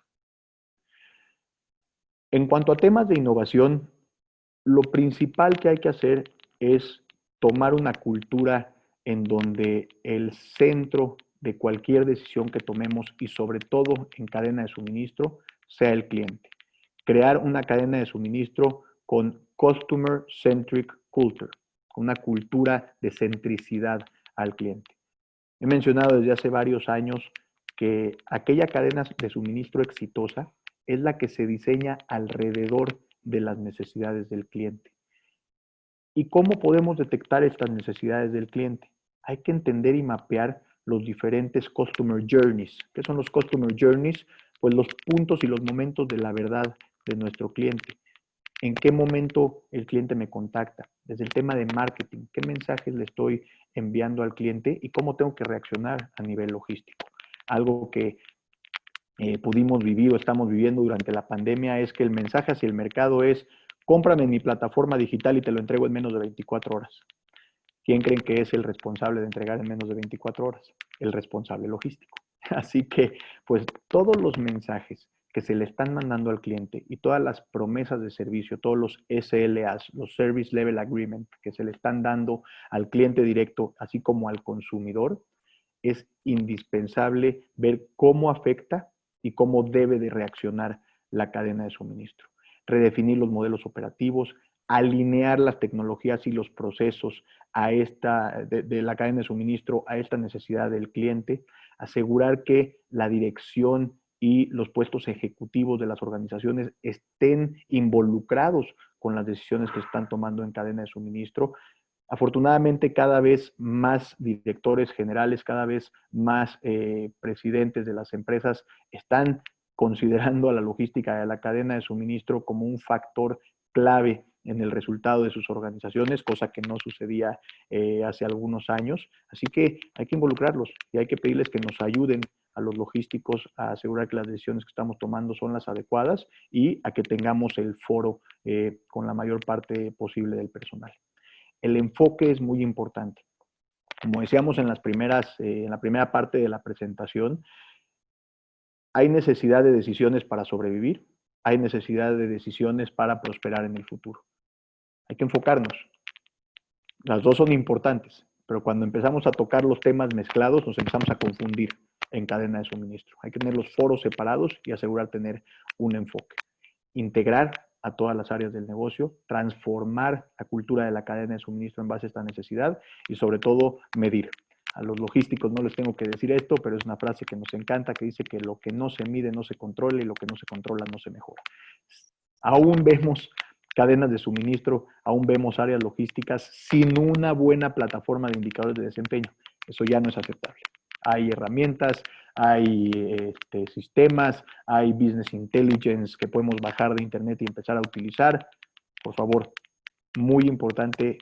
En cuanto a temas de innovación, lo principal que hay que hacer es tomar una cultura en donde el centro de cualquier decisión que tomemos y sobre todo en cadena de suministro sea el cliente. Crear una cadena de suministro con Customer Centric Culture, con una cultura de centricidad al cliente. He mencionado desde hace varios años que aquella cadena de suministro exitosa es la que se diseña alrededor de las necesidades del cliente. ¿Y cómo podemos detectar estas necesidades del cliente? Hay que entender y mapear los diferentes Customer Journeys. ¿Qué son los Customer Journeys? Pues los puntos y los momentos de la verdad de nuestro cliente. ¿En qué momento el cliente me contacta? Desde el tema de marketing, ¿qué mensajes le estoy enviando al cliente y cómo tengo que reaccionar a nivel logístico? Algo que pudimos vivir o estamos viviendo durante la pandemia es que el mensaje hacia el mercado es: cómprame en mi plataforma digital y te lo entrego en menos de 24 horas. ¿Quién creen que es el responsable de entregar en menos de 24 horas? El responsable logístico. Así que, pues, todos los mensajes que se le están mandando al cliente y todas las promesas de servicio, todos los SLAs, los Service Level Agreement, que se le están dando al cliente directo, así como al consumidor, es indispensable ver cómo afecta y cómo debe de reaccionar la cadena de suministro. Redefinir los modelos operativos, alinear las tecnologías y los procesos a de la cadena de suministro a esta necesidad del cliente, asegurar que la dirección y los puestos ejecutivos de las organizaciones estén involucrados con las decisiones que se están tomando en cadena de suministro. Afortunadamente, cada vez más directores generales, cada vez más presidentes de las empresas están considerando a la logística y a la cadena de suministro como un factor clave en el resultado de sus organizaciones, cosa que no sucedía hace algunos años. Así que hay que involucrarlos y hay que pedirles que nos ayuden a los logísticos a asegurar que las decisiones que estamos tomando son las adecuadas y a que tengamos el foro con la mayor parte posible del personal. El enfoque es muy importante. Como decíamos en la primera parte de la presentación, hay necesidad de decisiones para sobrevivir, hay necesidad de decisiones para prosperar en el futuro. Hay que enfocarnos. Las dos son importantes, pero cuando empezamos a tocar los temas mezclados, nos empezamos a confundir en cadena de suministro. Hay que tener los foros separados y asegurar tener un enfoque. Integrar a todas las áreas del negocio, transformar la cultura de la cadena de suministro en base a esta necesidad y sobre todo medir. A los logísticos no les tengo que decir esto, pero es una frase que nos encanta, que dice que lo que no se mide no se controla y lo que no se controla no se mejora. Aún vemos cadenas de suministro, aún vemos áreas logísticas sin una buena plataforma de indicadores de desempeño. Eso ya no es aceptable. Hay herramientas, hay sistemas, hay business intelligence que podemos bajar de internet y empezar a utilizar. Por favor, muy importante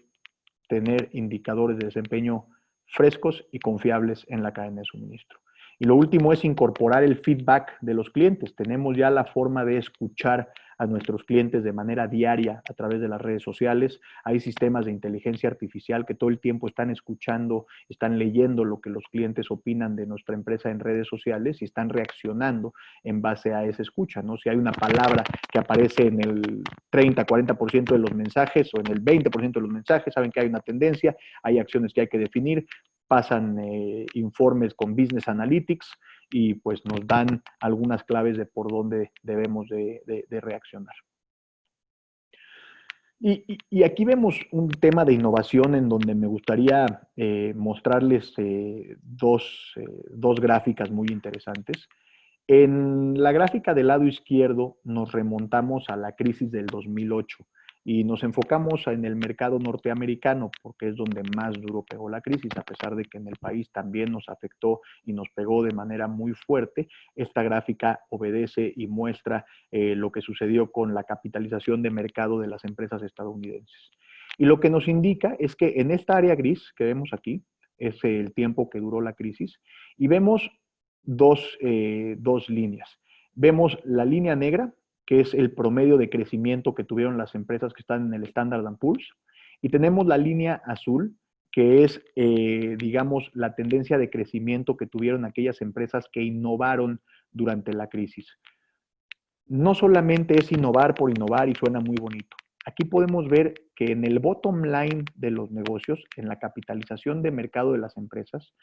tener indicadores de desempeño frescos y confiables en la cadena de suministro. Y lo último es incorporar el feedback de los clientes. Tenemos ya la forma de escuchar a nuestros clientes de manera diaria a través de las redes sociales. Hay sistemas de inteligencia artificial que todo el tiempo están escuchando, están leyendo lo que los clientes opinan de nuestra empresa en redes sociales y están reaccionando en base a esa escucha, ¿no? Si hay una palabra que aparece en el 30-40% de los mensajes o en el 20% de los mensajes, saben que hay una tendencia, hay acciones que hay que definir, pasan informes con Business Analytics y pues nos dan algunas claves de por dónde debemos de reaccionar. Y aquí vemos un tema de innovación en donde me gustaría mostrarles dos gráficas muy interesantes. En la gráfica del lado izquierdo nos remontamos a la crisis del 2008. Y nos enfocamos en el mercado norteamericano porque es donde más duro pegó la crisis, a pesar de que en el país también nos afectó y nos pegó de manera muy fuerte. Esta gráfica obedece y muestra lo que sucedió con la capitalización de mercado de las empresas estadounidenses. Y lo que nos indica es que en esta área gris que vemos aquí, es el tiempo que duró la crisis, y vemos dos líneas. Vemos la línea negra, que es el promedio de crecimiento que tuvieron las empresas que están en el Standard & Poor's, y tenemos la línea azul, que es, digamos, la tendencia de crecimiento que tuvieron aquellas empresas que innovaron durante la crisis. No solamente es innovar por innovar y suena muy bonito. Aquí podemos ver que en el bottom line de los negocios, en la capitalización de mercado de las empresas,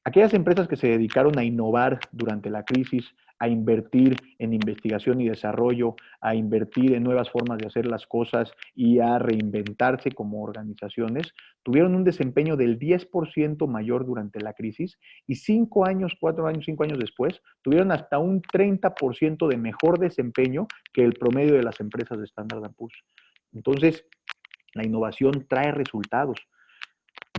aquellas empresas que se dedicaron a innovar durante la crisis, a invertir en investigación y desarrollo, a invertir en nuevas formas de hacer las cosas y a reinventarse como organizaciones, tuvieron un desempeño del 10% mayor durante la crisis y 5 años, 4 años, 5 años después, tuvieron hasta un 30% de mejor desempeño que el promedio de las empresas de Standard & Poor's. Entonces, la innovación trae resultados.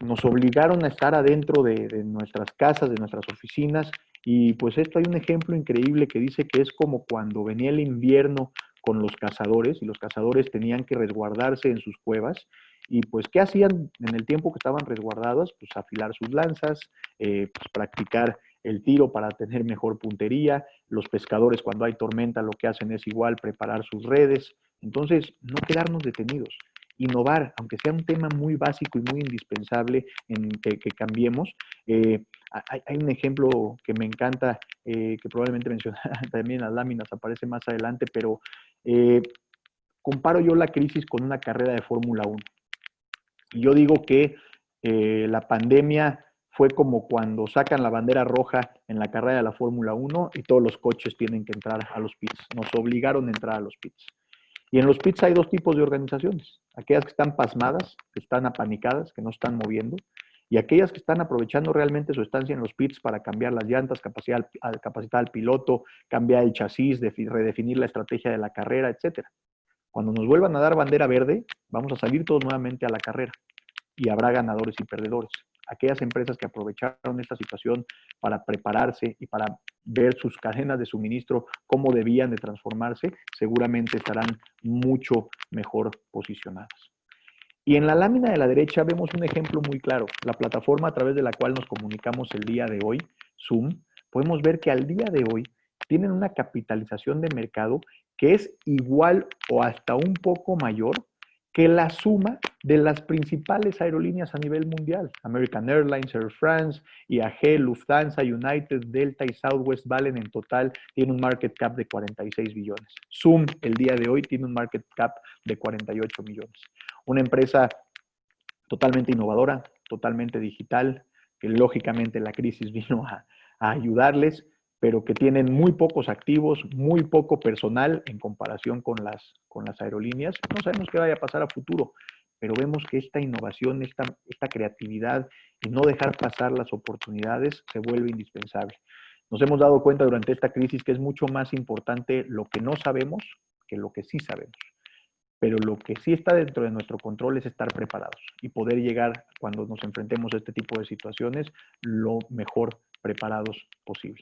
Nos obligaron a estar adentro de nuestras casas, de nuestras oficinas, y pues esto hay un ejemplo increíble que dice que es como cuando venía el invierno con los cazadores, y los cazadores tenían que resguardarse en sus cuevas, y pues ¿qué hacían en el tiempo que estaban resguardados? Pues afilar sus lanzas, pues practicar el tiro para tener mejor puntería. Los pescadores cuando hay tormenta lo que hacen es igual preparar sus redes. Entonces, no quedarnos detenidos. Innovar, aunque sea un tema muy básico y muy indispensable en que cambiemos. Hay un ejemplo que me encanta, que probablemente mencionará también en las láminas, aparece más adelante, pero comparo yo la crisis con una carrera de Fórmula 1. Y yo digo que la pandemia fue como cuando sacan la bandera roja en la carrera de la Fórmula 1 y todos los coches tienen que entrar a los pits. Nos obligaron a entrar a los pits. Y en los pits hay dos tipos de organizaciones. Aquellas que están pasmadas, que están apanicadas, que no están moviendo, y aquellas que están aprovechando realmente su estancia en los pits para cambiar las llantas, capacitar al piloto, cambiar el chasis, redefinir la estrategia de la carrera, etc. Cuando nos vuelvan a dar bandera verde, vamos a salir todos nuevamente a la carrera y habrá ganadores y perdedores. Aquellas empresas que aprovecharon esta situación para prepararse y para ver sus cadenas de suministro, cómo debían de transformarse, seguramente estarán mucho mejor posicionadas. Y en la lámina de la derecha vemos un ejemplo muy claro. La plataforma a través de la cual nos comunicamos el día de hoy, Zoom, podemos ver que al día de hoy tienen una capitalización de mercado que es igual o hasta un poco mayor que la suma de las principales aerolíneas a nivel mundial. American Airlines, Air France, IAG, Lufthansa, United, Delta y Southwest valen en total, tiene un market cap de 46 billones. Zoom el día de hoy tiene un market cap de 48 millones. Una empresa totalmente innovadora, totalmente digital, que lógicamente la crisis vino a ayudarles, pero que tienen muy pocos activos, muy poco personal en comparación con las aerolíneas. No sabemos qué vaya a pasar a futuro, pero vemos que esta innovación, esta creatividad y no dejar pasar las oportunidades se vuelve indispensable. Nos hemos dado cuenta durante esta crisis que es mucho más importante lo que no sabemos que lo que sí sabemos. Pero lo que sí está dentro de nuestro control es estar preparados y poder llegar cuando nos enfrentemos a este tipo de situaciones lo mejor preparados posible.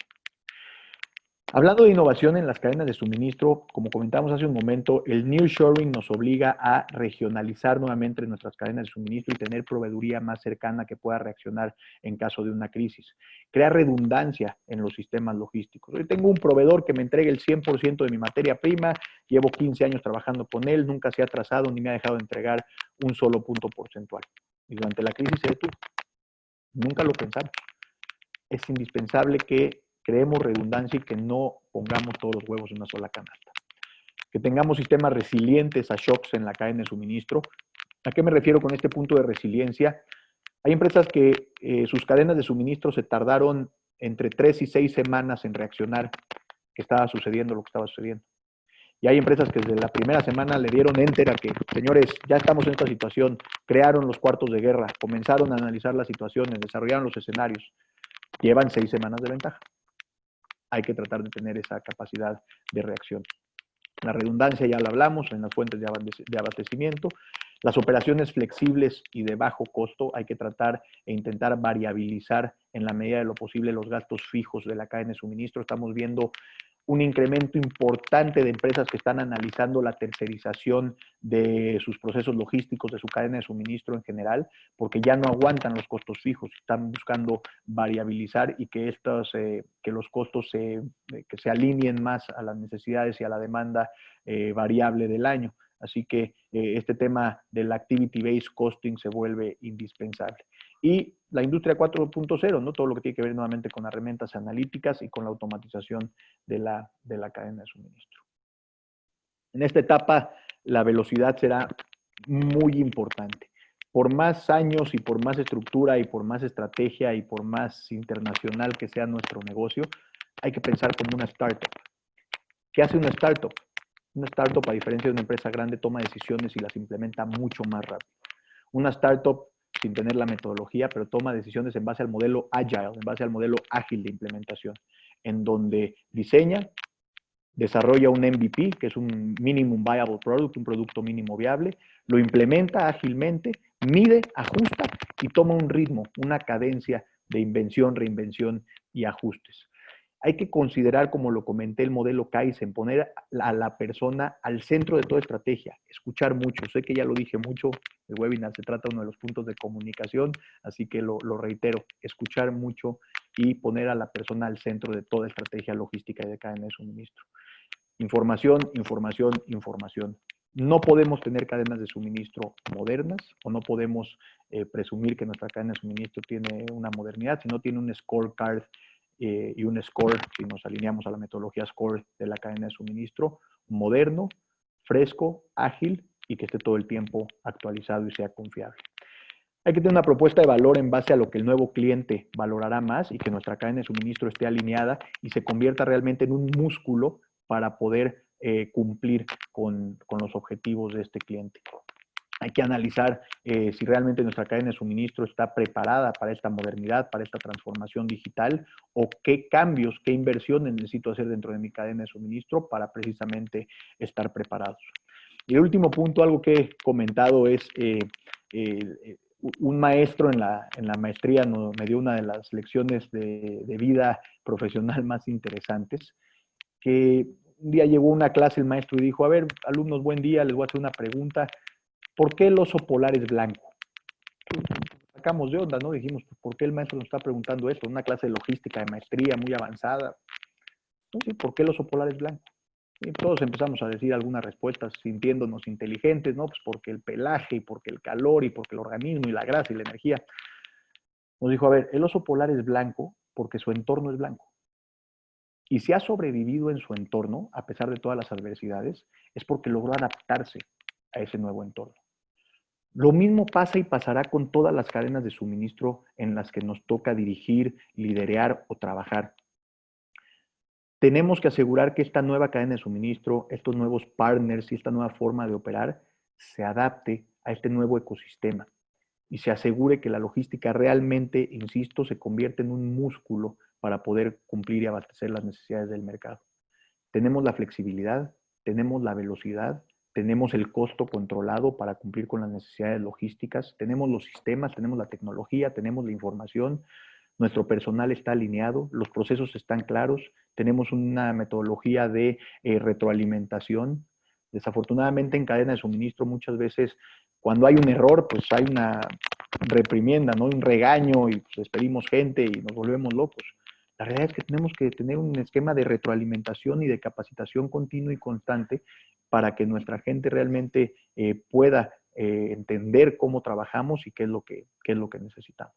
Hablando de innovación en las cadenas de suministro, como comentamos hace un momento, el nearshoring nos obliga a regionalizar nuevamente nuestras cadenas de suministro y tener proveeduría más cercana que pueda reaccionar en caso de una crisis. Crea redundancia en los sistemas logísticos. Hoy tengo un proveedor que me entrega el 100% de mi materia prima, llevo 15 años trabajando con él, nunca se ha atrasado ni me ha dejado de entregar un solo punto porcentual. Y durante la crisis se detuvo. Nunca lo pensamos. Es indispensable que creemos redundancia y que no pongamos todos los huevos en una sola canasta. Que tengamos sistemas resilientes a shocks en la cadena de suministro. ¿A qué me refiero con este punto de resiliencia? Hay empresas que sus cadenas de suministro se tardaron entre 3 y 6 semanas en reaccionar que estaba sucediendo lo que estaba sucediendo. Y hay empresas que desde la primera semana le dieron enter a que, señores, ya estamos en esta situación, crearon los cuartos de guerra, comenzaron a analizar las situaciones, desarrollaron los escenarios. Llevan 6 semanas de ventaja. Hay que tratar de tener esa capacidad de reacción. La redundancia ya la hablamos en las fuentes de abastecimiento. Las operaciones flexibles y de bajo costo hay que tratar e intentar variabilizar en la medida de lo posible los gastos fijos de la cadena de suministro. Estamos viendo un incremento importante de empresas que están analizando la tercerización de sus procesos logísticos, de su cadena de suministro en general, porque ya no aguantan los costos fijos, están buscando variabilizar y que los costos que se alineen más a las necesidades y a la demanda variable del año. Así que este tema del activity-based costing se vuelve indispensable. Y la industria 4.0, ¿no? Todo lo que tiene que ver nuevamente con herramientas analíticas y con la automatización de la cadena de suministro. En esta etapa, la velocidad será muy importante. Por más años y por más estructura y por más estrategia y por más internacional que sea nuestro negocio, hay que pensar como una startup. ¿Qué hace una startup? Una startup, a diferencia de una empresa grande, toma decisiones y las implementa mucho más rápido. Una startup, sin tener la metodología, pero toma decisiones en base al modelo agile, en base al modelo ágil de implementación, en donde diseña, desarrolla un MVP, que es un Minimum Viable Product, un producto mínimo viable, lo implementa ágilmente, mide, ajusta y toma un ritmo, una cadencia de invención, reinvención y ajustes. Hay que considerar, como lo comenté, el modelo Kaizen, poner a la persona al centro de toda estrategia, escuchar mucho. Sé que ya lo dije mucho, el webinar se trata de uno de los puntos de comunicación, así que lo reitero, escuchar mucho y poner a la persona al centro de toda estrategia logística y de cadena de suministro. Información, información, información. No podemos tener cadenas de suministro modernas o no podemos presumir que nuestra cadena de suministro tiene una modernidad, si no tiene un scorecard y un score, si nos alineamos a la metodología score de la cadena de suministro, moderno, fresco, ágil y que esté todo el tiempo actualizado y sea confiable. Hay que tener una propuesta de valor en base a lo que el nuevo cliente valorará más y que nuestra cadena de suministro esté alineada y se convierta realmente en un músculo para poder cumplir con los objetivos de este cliente. Hay que analizar si realmente nuestra cadena de suministro está preparada para esta modernidad, para esta transformación digital, o qué cambios, qué inversiones necesito hacer dentro de mi cadena de suministro para precisamente estar preparados. Y el último punto, algo que he comentado, es un maestro en la maestría me dio una de las lecciones de vida profesional más interesantes, que un día llegó a una clase el maestro y dijo: a ver, alumnos, buen día, les voy a hacer una pregunta. ¿Por qué el oso polar es blanco? Sacamos de onda, ¿no? Dijimos, ¿por qué el maestro nos está preguntando esto? Una clase de logística, de maestría muy avanzada. Entonces, ¿por qué el oso polar es blanco? Y todos empezamos a decir algunas respuestas sintiéndonos inteligentes, ¿no? Pues porque el pelaje, y porque el calor, y porque el organismo, y la grasa, y la energía. Nos dijo, a ver, el oso polar es blanco porque su entorno es blanco. Y si ha sobrevivido en su entorno, a pesar de todas las adversidades, es porque logró adaptarse a ese nuevo entorno. Lo mismo pasa y pasará con todas las cadenas de suministro en las que nos toca dirigir, liderear o trabajar. Tenemos que asegurar que esta nueva cadena de suministro, estos nuevos partners y esta nueva forma de operar se adapte a este nuevo ecosistema y se asegure que la logística realmente, insisto, se convierte en un músculo para poder cumplir y abastecer las necesidades del mercado. Tenemos la flexibilidad, tenemos la velocidad, tenemos el costo controlado para cumplir con las necesidades logísticas, tenemos los sistemas, tenemos la tecnología, tenemos la información, nuestro personal está alineado, los procesos están claros, tenemos una metodología de retroalimentación. Desafortunadamente en cadena de suministro muchas veces cuando hay un error pues hay una reprimienda, ¿no? Un regaño y pues, despedimos gente y nos volvemos locos. La realidad es que tenemos que tener un esquema de retroalimentación y de capacitación continua y constante para que nuestra gente realmente pueda entender cómo trabajamos y qué es lo que necesitamos.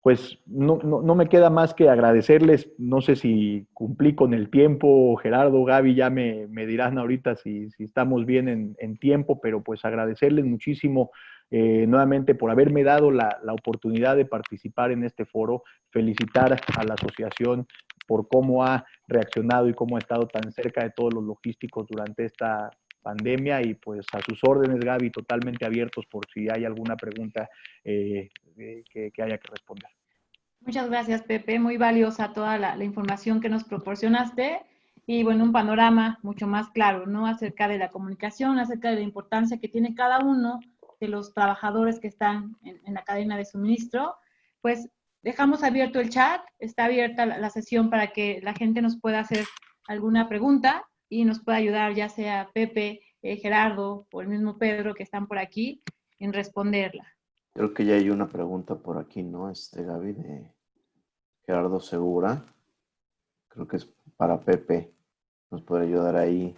Pues no me queda más que agradecerles. No sé si cumplí con el tiempo, Gerardo, Gaby, ya me dirán ahorita si estamos bien en tiempo, pero pues agradecerles muchísimo nuevamente por haberme dado la oportunidad de participar en este foro, felicitar a la asociación por cómo ha reaccionado y cómo ha estado tan cerca de todos los logísticos durante esta pandemia y pues a sus órdenes, Gaby, totalmente abiertos por si hay alguna pregunta que haya que responder. Muchas gracias, Pepe. Muy valiosa toda la información que nos proporcionaste. y bueno, un panorama mucho más claro, ¿no? Acerca de la comunicación, acerca de la importancia que tiene cada uno de los trabajadores que están en la cadena de suministro. Pues dejamos abierto el chat, está abierta la sesión para que la gente nos pueda hacer alguna pregunta y nos pueda ayudar, ya sea Pepe, Gerardo o el mismo Pedro que están por aquí, en responderla. Creo que ya hay una pregunta por aquí, ¿no? Gaby, de Gerardo Segura. Creo que es para Pepe. Nos puede ayudar ahí.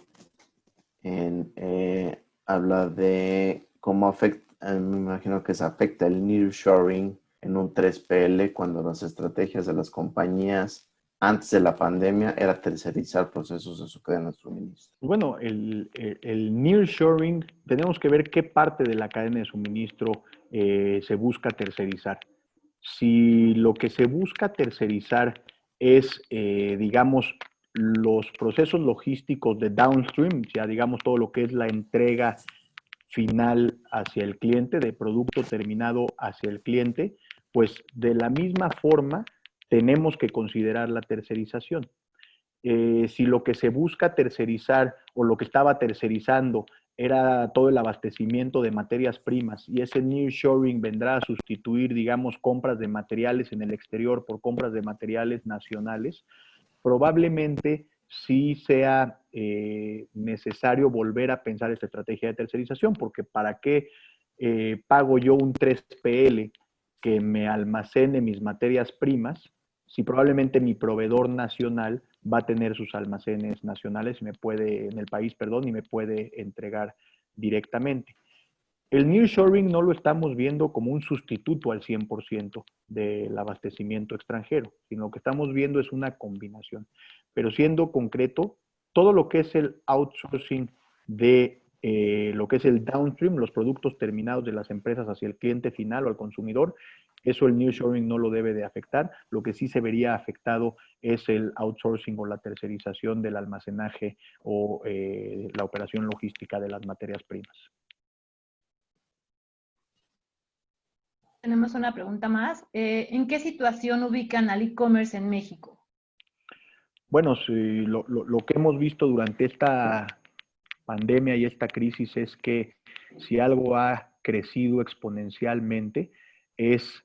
Habla de cómo afecta, me imagino que se afecta el nearshoring en un 3PL cuando las estrategias de las compañías antes de la pandemia era tercerizar procesos de su cadena de suministro. Bueno, el nearshoring, tenemos que ver qué parte de la cadena de suministro se busca tercerizar. Si lo que se busca tercerizar es, digamos, los procesos logísticos de downstream, ya digamos todo lo que es la entrega final hacia el cliente, de producto terminado hacia el cliente, pues de la misma forma tenemos que considerar la tercerización. Si lo que se busca tercerizar o lo que estaba tercerizando era todo el abastecimiento de materias primas y ese nearshoring vendrá a sustituir, digamos, compras de materiales en el exterior por compras de materiales nacionales, probablemente sí sea necesario volver a pensar esta estrategia de tercerización, porque ¿para qué pago yo un 3PL que me almacene mis materias primas si probablemente mi proveedor nacional va a tener sus almacenes nacionales en el país, y me puede entregar directamente? El nearshoring no lo estamos viendo como un sustituto al 100% del abastecimiento extranjero, sino que estamos viendo es una combinación. Pero siendo concreto, todo lo que es el outsourcing de lo que es el downstream, los productos terminados de las empresas hacia el cliente final o al consumidor, eso el nearshoring no lo debe de afectar. Lo que sí se vería afectado es el outsourcing o la tercerización del almacenaje o la operación logística de las materias primas. Tenemos una pregunta más. ¿En qué situación ubican al e-commerce en México? Bueno, sí, lo que hemos visto durante esta pandemia y esta crisis es que si algo ha crecido exponencialmente es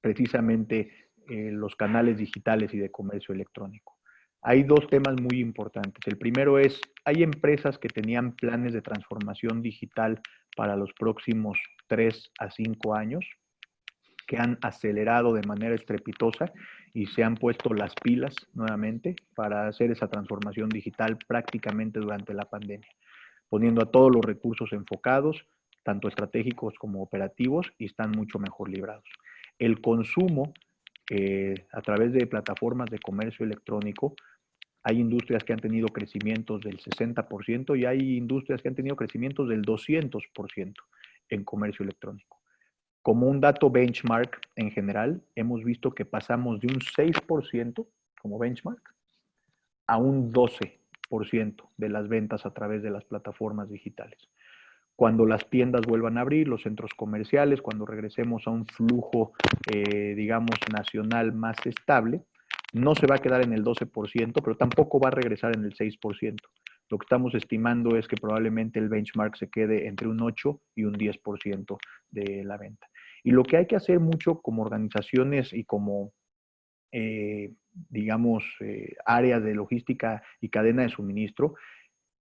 precisamente los canales digitales y de comercio electrónico. Hay dos temas muy importantes. El primero es, hay empresas que tenían planes de transformación digital para los próximos 3 a 5 años, que han acelerado de manera estrepitosa y se han puesto las pilas nuevamente para hacer esa transformación digital prácticamente durante la pandemia, poniendo a todos los recursos enfocados, tanto estratégicos como operativos, y están mucho mejor librados. El consumo a través de plataformas de comercio electrónico, hay industrias que han tenido crecimientos del 60% y hay industrias que han tenido crecimientos del 200% en comercio electrónico. Como un dato benchmark en general, hemos visto que pasamos de un 6% como benchmark a un 12% de las ventas a través de las plataformas digitales. Cuando las tiendas vuelvan a abrir, los centros comerciales, cuando regresemos a un flujo, digamos, nacional más estable, no se va a quedar en el 12%, pero tampoco va a regresar en el 6%. Lo que estamos estimando es que probablemente el benchmark se quede entre un 8 y un 10% de la venta. Y lo que hay que hacer mucho como organizaciones y como, digamos, áreas de logística y cadena de suministro,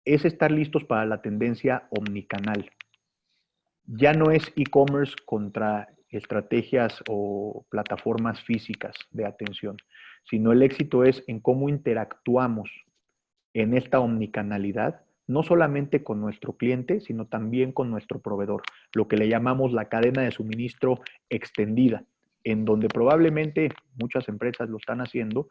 es estar listos para la tendencia omnicanal. Ya no es e-commerce contra estrategias o plataformas físicas de atención, sino el éxito es en cómo interactuamos en esta omnicanalidad, no solamente con nuestro cliente, sino también con nuestro proveedor, lo que le llamamos la cadena de suministro extendida, en donde probablemente muchas empresas lo están haciendo,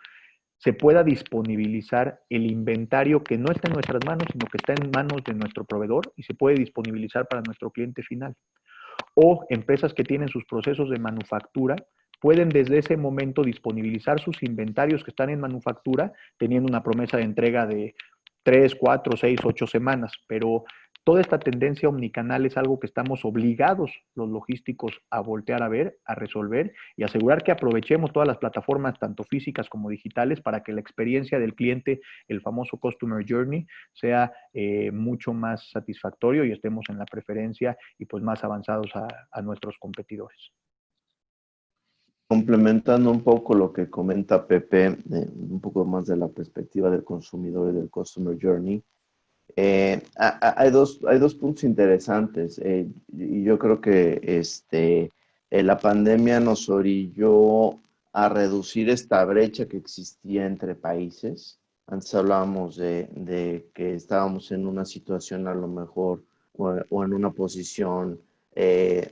se pueda disponibilizar el inventario que no está en nuestras manos, sino que está en manos de nuestro proveedor y se puede disponibilizar para nuestro cliente final. O empresas que tienen sus procesos de manufactura pueden desde ese momento disponibilizar sus inventarios que están en manufactura, teniendo una promesa de entrega de 3, 4, 6, 8 semanas, pero toda esta tendencia omnicanal es algo que estamos obligados los logísticos a voltear a ver, a resolver y asegurar que aprovechemos todas las plataformas, tanto físicas como digitales, para que la experiencia del cliente, el famoso Customer Journey, sea mucho más satisfactorio y estemos en la preferencia y pues más avanzados a nuestros competidores. Complementando un poco lo que comenta Pepe, un poco más de la perspectiva del consumidor y del Customer Journey, hay dos puntos interesantes. Y yo creo que la pandemia nos orilló a reducir esta brecha que existía entre países. Antes hablábamos de que estábamos en una situación a lo mejor o en una posición de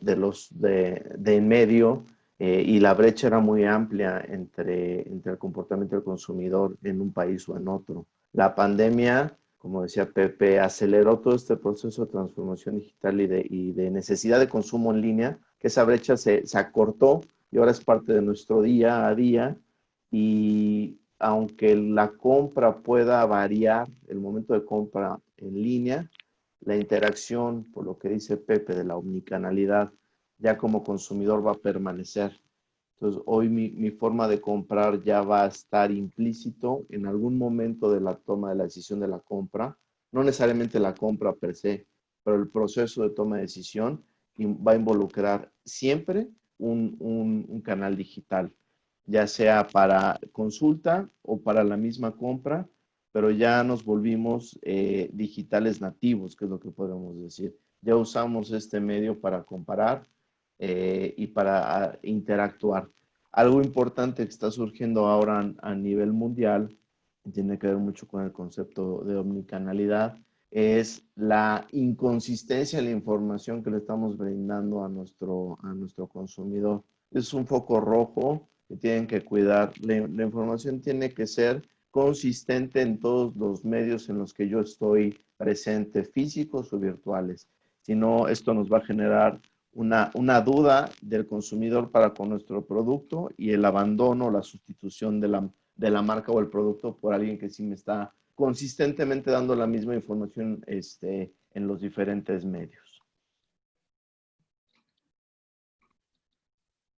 en medio, y la brecha era muy amplia entre el comportamiento del consumidor en un país o en otro. La pandemia, como decía Pepe, aceleró todo este proceso de transformación digital y de necesidad de consumo en línea, que esa brecha se acortó y ahora es parte de nuestro día a día. Y aunque la compra pueda variar, el momento de compra en línea, la interacción, por lo que dice Pepe, de la omnicanalidad, ya como consumidor va a permanecer. Entonces, hoy mi forma de comprar ya va a estar implícito en algún momento de la toma de la decisión de la compra. No necesariamente la compra per se, pero el proceso de toma de decisión va a involucrar siempre un canal digital, ya sea para consulta o para la misma compra, pero ya nos volvimos digitales nativos, que es lo que podemos decir. Ya usamos este medio para comparar y para interactuar. Algo importante que está surgiendo ahora a nivel mundial, tiene que ver mucho con el concepto de omnicanalidad, es la inconsistencia de la información que le estamos brindando a nuestro consumidor. Es un foco rojo que tienen que cuidar. La información tiene que ser consistente en todos los medios en los que yo estoy presente, físicos o virtuales. Si no, esto nos va a generar una duda del consumidor para con nuestro producto y el abandono, la sustitución de la marca o el producto por alguien que sí me está consistentemente dando la misma información en los diferentes medios.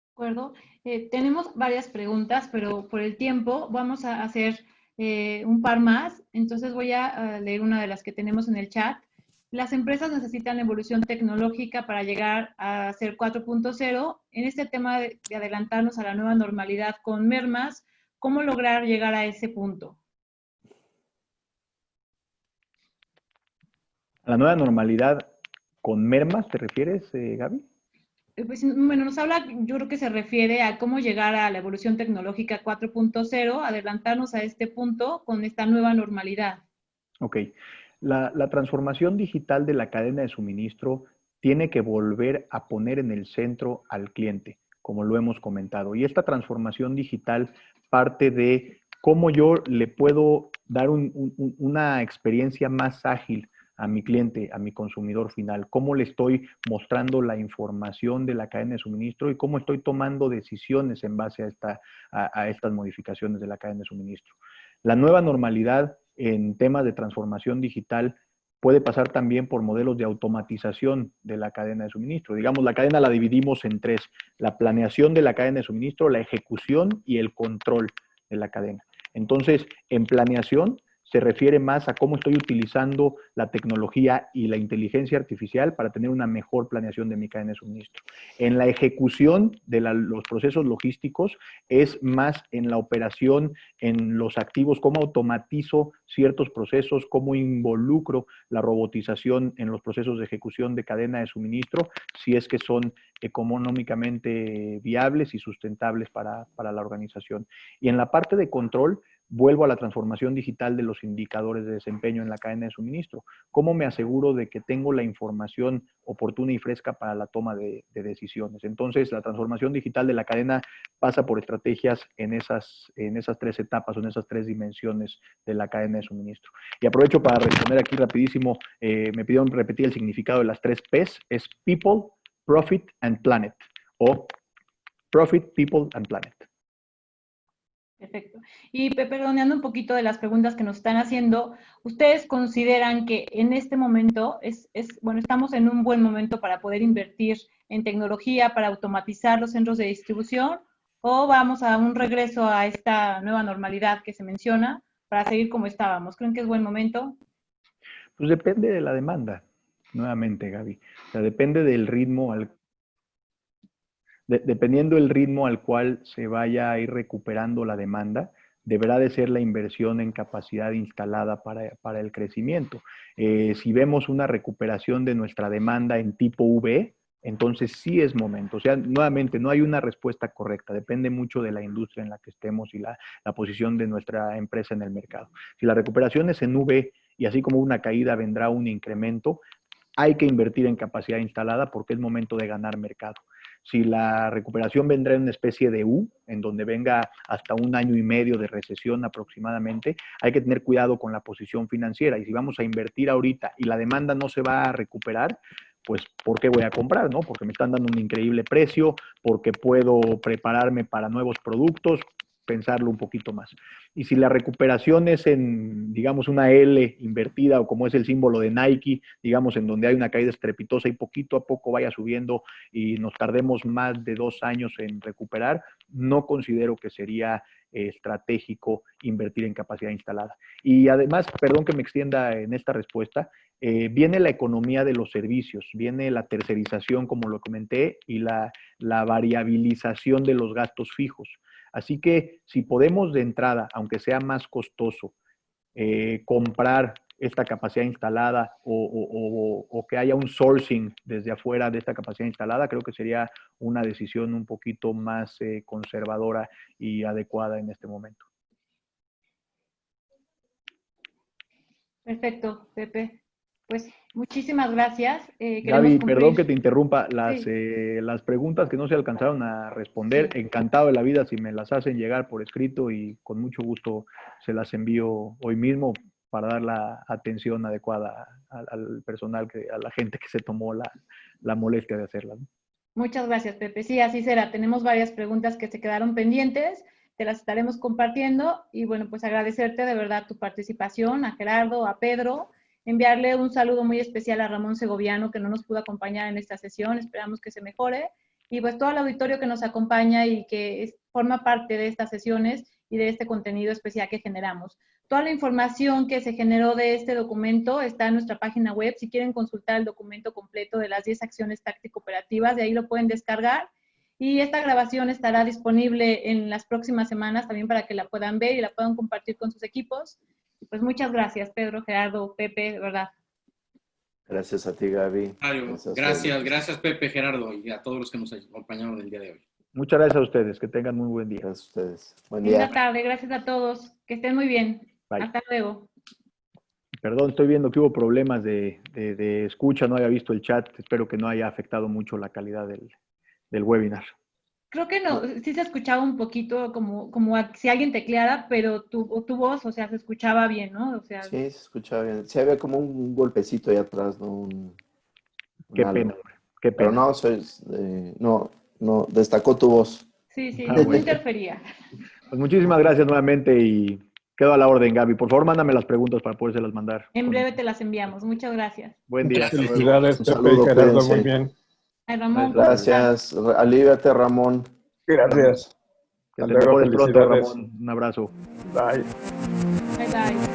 De acuerdo. Tenemos varias preguntas, pero por el tiempo vamos a hacer un par más. Entonces voy a leer una de las que tenemos en el chat. Las empresas necesitan evolución tecnológica para llegar a ser 4.0. En este tema de adelantarnos a la nueva normalidad con mermas, ¿cómo lograr llegar a ese punto? ¿A la nueva normalidad con mermas te refieres, Gaby? Pues, bueno, nos habla, yo creo que se refiere a cómo llegar a la evolución tecnológica 4.0, adelantarnos a este punto con esta nueva normalidad. Ok. La transformación digital de la cadena de suministro tiene que volver a poner en el centro al cliente, como lo hemos comentado. Y esta transformación digital parte de cómo yo le puedo dar una experiencia más ágil a mi cliente, a mi consumidor final, cómo le estoy mostrando la información de la cadena de suministro y cómo estoy tomando decisiones en base a estas modificaciones de la cadena de suministro. La nueva normalidad en temas de transformación digital puede pasar también por modelos de automatización de la cadena de suministro. Digamos, la cadena la dividimos en tres: la planeación de la cadena de suministro, la ejecución y el control de la cadena. Entonces, en planeación se refiere más a cómo estoy utilizando la tecnología y la inteligencia artificial para tener una mejor planeación de mi cadena de suministro. En la ejecución de los procesos logísticos es más en la operación, en los activos, cómo automatizo ciertos procesos, cómo involucro la robotización en los procesos de ejecución de cadena de suministro, si es que son económicamente viables y sustentables para la organización. Y en la parte de control, vuelvo a la transformación digital de los indicadores de desempeño en la cadena de suministro. ¿Cómo me aseguro de que tengo la información oportuna y fresca para la toma de decisiones? Entonces, la transformación digital de la cadena pasa por estrategias en esas tres etapas o en esas tres dimensiones de la cadena de suministro. Y aprovecho para responder aquí rapidísimo. Me pidieron repetir el significado de las tres P's. Es People, Profit and Planet. O Profit, People and Planet. Perfecto. Y Pepe, redondeando un poquito de las preguntas que nos están haciendo, ¿ustedes consideran que en este momento bueno, estamos en un buen momento para poder invertir en tecnología, para automatizar los centros de distribución, o vamos a un regreso a esta nueva normalidad que se menciona para seguir como estábamos? ¿Creen que es buen momento? Pues depende de la demanda, nuevamente, Gaby. O sea, depende del ritmo dependiendo del ritmo al cual se vaya a ir recuperando la demanda, deberá de ser la inversión en capacidad instalada para el crecimiento. Si vemos una recuperación de nuestra demanda en tipo V, entonces sí es momento. O sea, nuevamente, no hay una respuesta correcta. Depende mucho de la industria en la que estemos y la posición de nuestra empresa en el mercado. Si la recuperación es en V y así como una caída vendrá un incremento, hay que invertir en capacidad instalada porque es momento de ganar mercado. Si la recuperación vendrá en una especie de U, en donde venga hasta 1 año y medio de recesión aproximadamente, hay que tener cuidado con la posición financiera. Y si vamos a invertir ahorita y la demanda no se va a recuperar, pues ¿por qué voy a comprar? ¿No? Porque me están dando un increíble precio, porque puedo prepararme para nuevos productos, pensarlo un poquito más. Y si la recuperación es en, digamos, una L invertida o como es el símbolo de Nike, digamos, en donde hay una caída estrepitosa y poquito a poco vaya subiendo y nos tardemos más de 2 años en recuperar, no considero que sería estratégico invertir en capacidad instalada. Y además, perdón que me extienda en esta respuesta, viene la economía de los servicios, viene la tercerización, como lo comenté, y la variabilización de los gastos fijos. Así que si podemos de entrada, aunque sea más costoso, comprar esta capacidad instalada o que haya un sourcing desde afuera de esta capacidad instalada, creo que sería una decisión un poquito más conservadora y adecuada en este momento. Perfecto, Pepe. Pues muchísimas gracias. Gaby, perdón que te interrumpa, las preguntas que no se alcanzaron a responder, sí. Encantado de la vida si me las hacen llegar por escrito y con mucho gusto se las envío hoy mismo para dar la atención adecuada al personal, a la gente que se tomó la molestia de hacerla, ¿no? Muchas gracias, Pepe. Sí, así será. Tenemos varias preguntas que se quedaron pendientes, te las estaremos compartiendo y bueno, pues agradecerte de verdad tu participación, a Gerardo, a Pedro, enviarle un saludo muy especial a Ramón Segoviano, que no nos pudo acompañar en esta sesión, esperamos que se mejore, y pues todo el auditorio que nos acompaña y que forma parte de estas sesiones y de este contenido especial que generamos. Toda la información que se generó de este documento está en nuestra página web. Si quieren consultar el documento completo de las 10 acciones táctico-operativas, de ahí lo pueden descargar. Y esta grabación estará disponible en las próximas semanas también para que la puedan ver y la puedan compartir con sus equipos. Pues muchas gracias, Pedro, Gerardo, Pepe, de verdad. Gracias a ti, Gaby. Gracias, Pepe, Gerardo, y a todos los que nos acompañaron el día de hoy. Muchas gracias a ustedes, que tengan muy buen día. Gracias a ustedes. Buen día. Buena tarde, gracias a todos. Que estén muy bien. Bye. Hasta luego. Perdón, estoy viendo que hubo problemas de escucha, no había visto el chat. Espero que no haya afectado mucho la calidad del webinar. Creo que no, sí se escuchaba un poquito como si alguien tecleara, pero tu voz, o sea, se escuchaba bien, ¿no? O sea, sí, se escuchaba bien. Sí, había como un golpecito ahí atrás, ¿no? Qué pena, hombre. Qué pena. Pero no, destacó tu voz. Sí, no interfería. Pues muchísimas gracias nuevamente y quedo a la orden, Gaby. Por favor, mándame las preguntas para podérselas mandar. En breve te las enviamos. Muchas gracias. Buen día. Felicidades, Pepe y Gerardo, muy bien. Ay, Ramón, gracias. Alívate, Ramón. Gracias. Que te mejores pronto, Ramón. Un abrazo. Bye. Bye.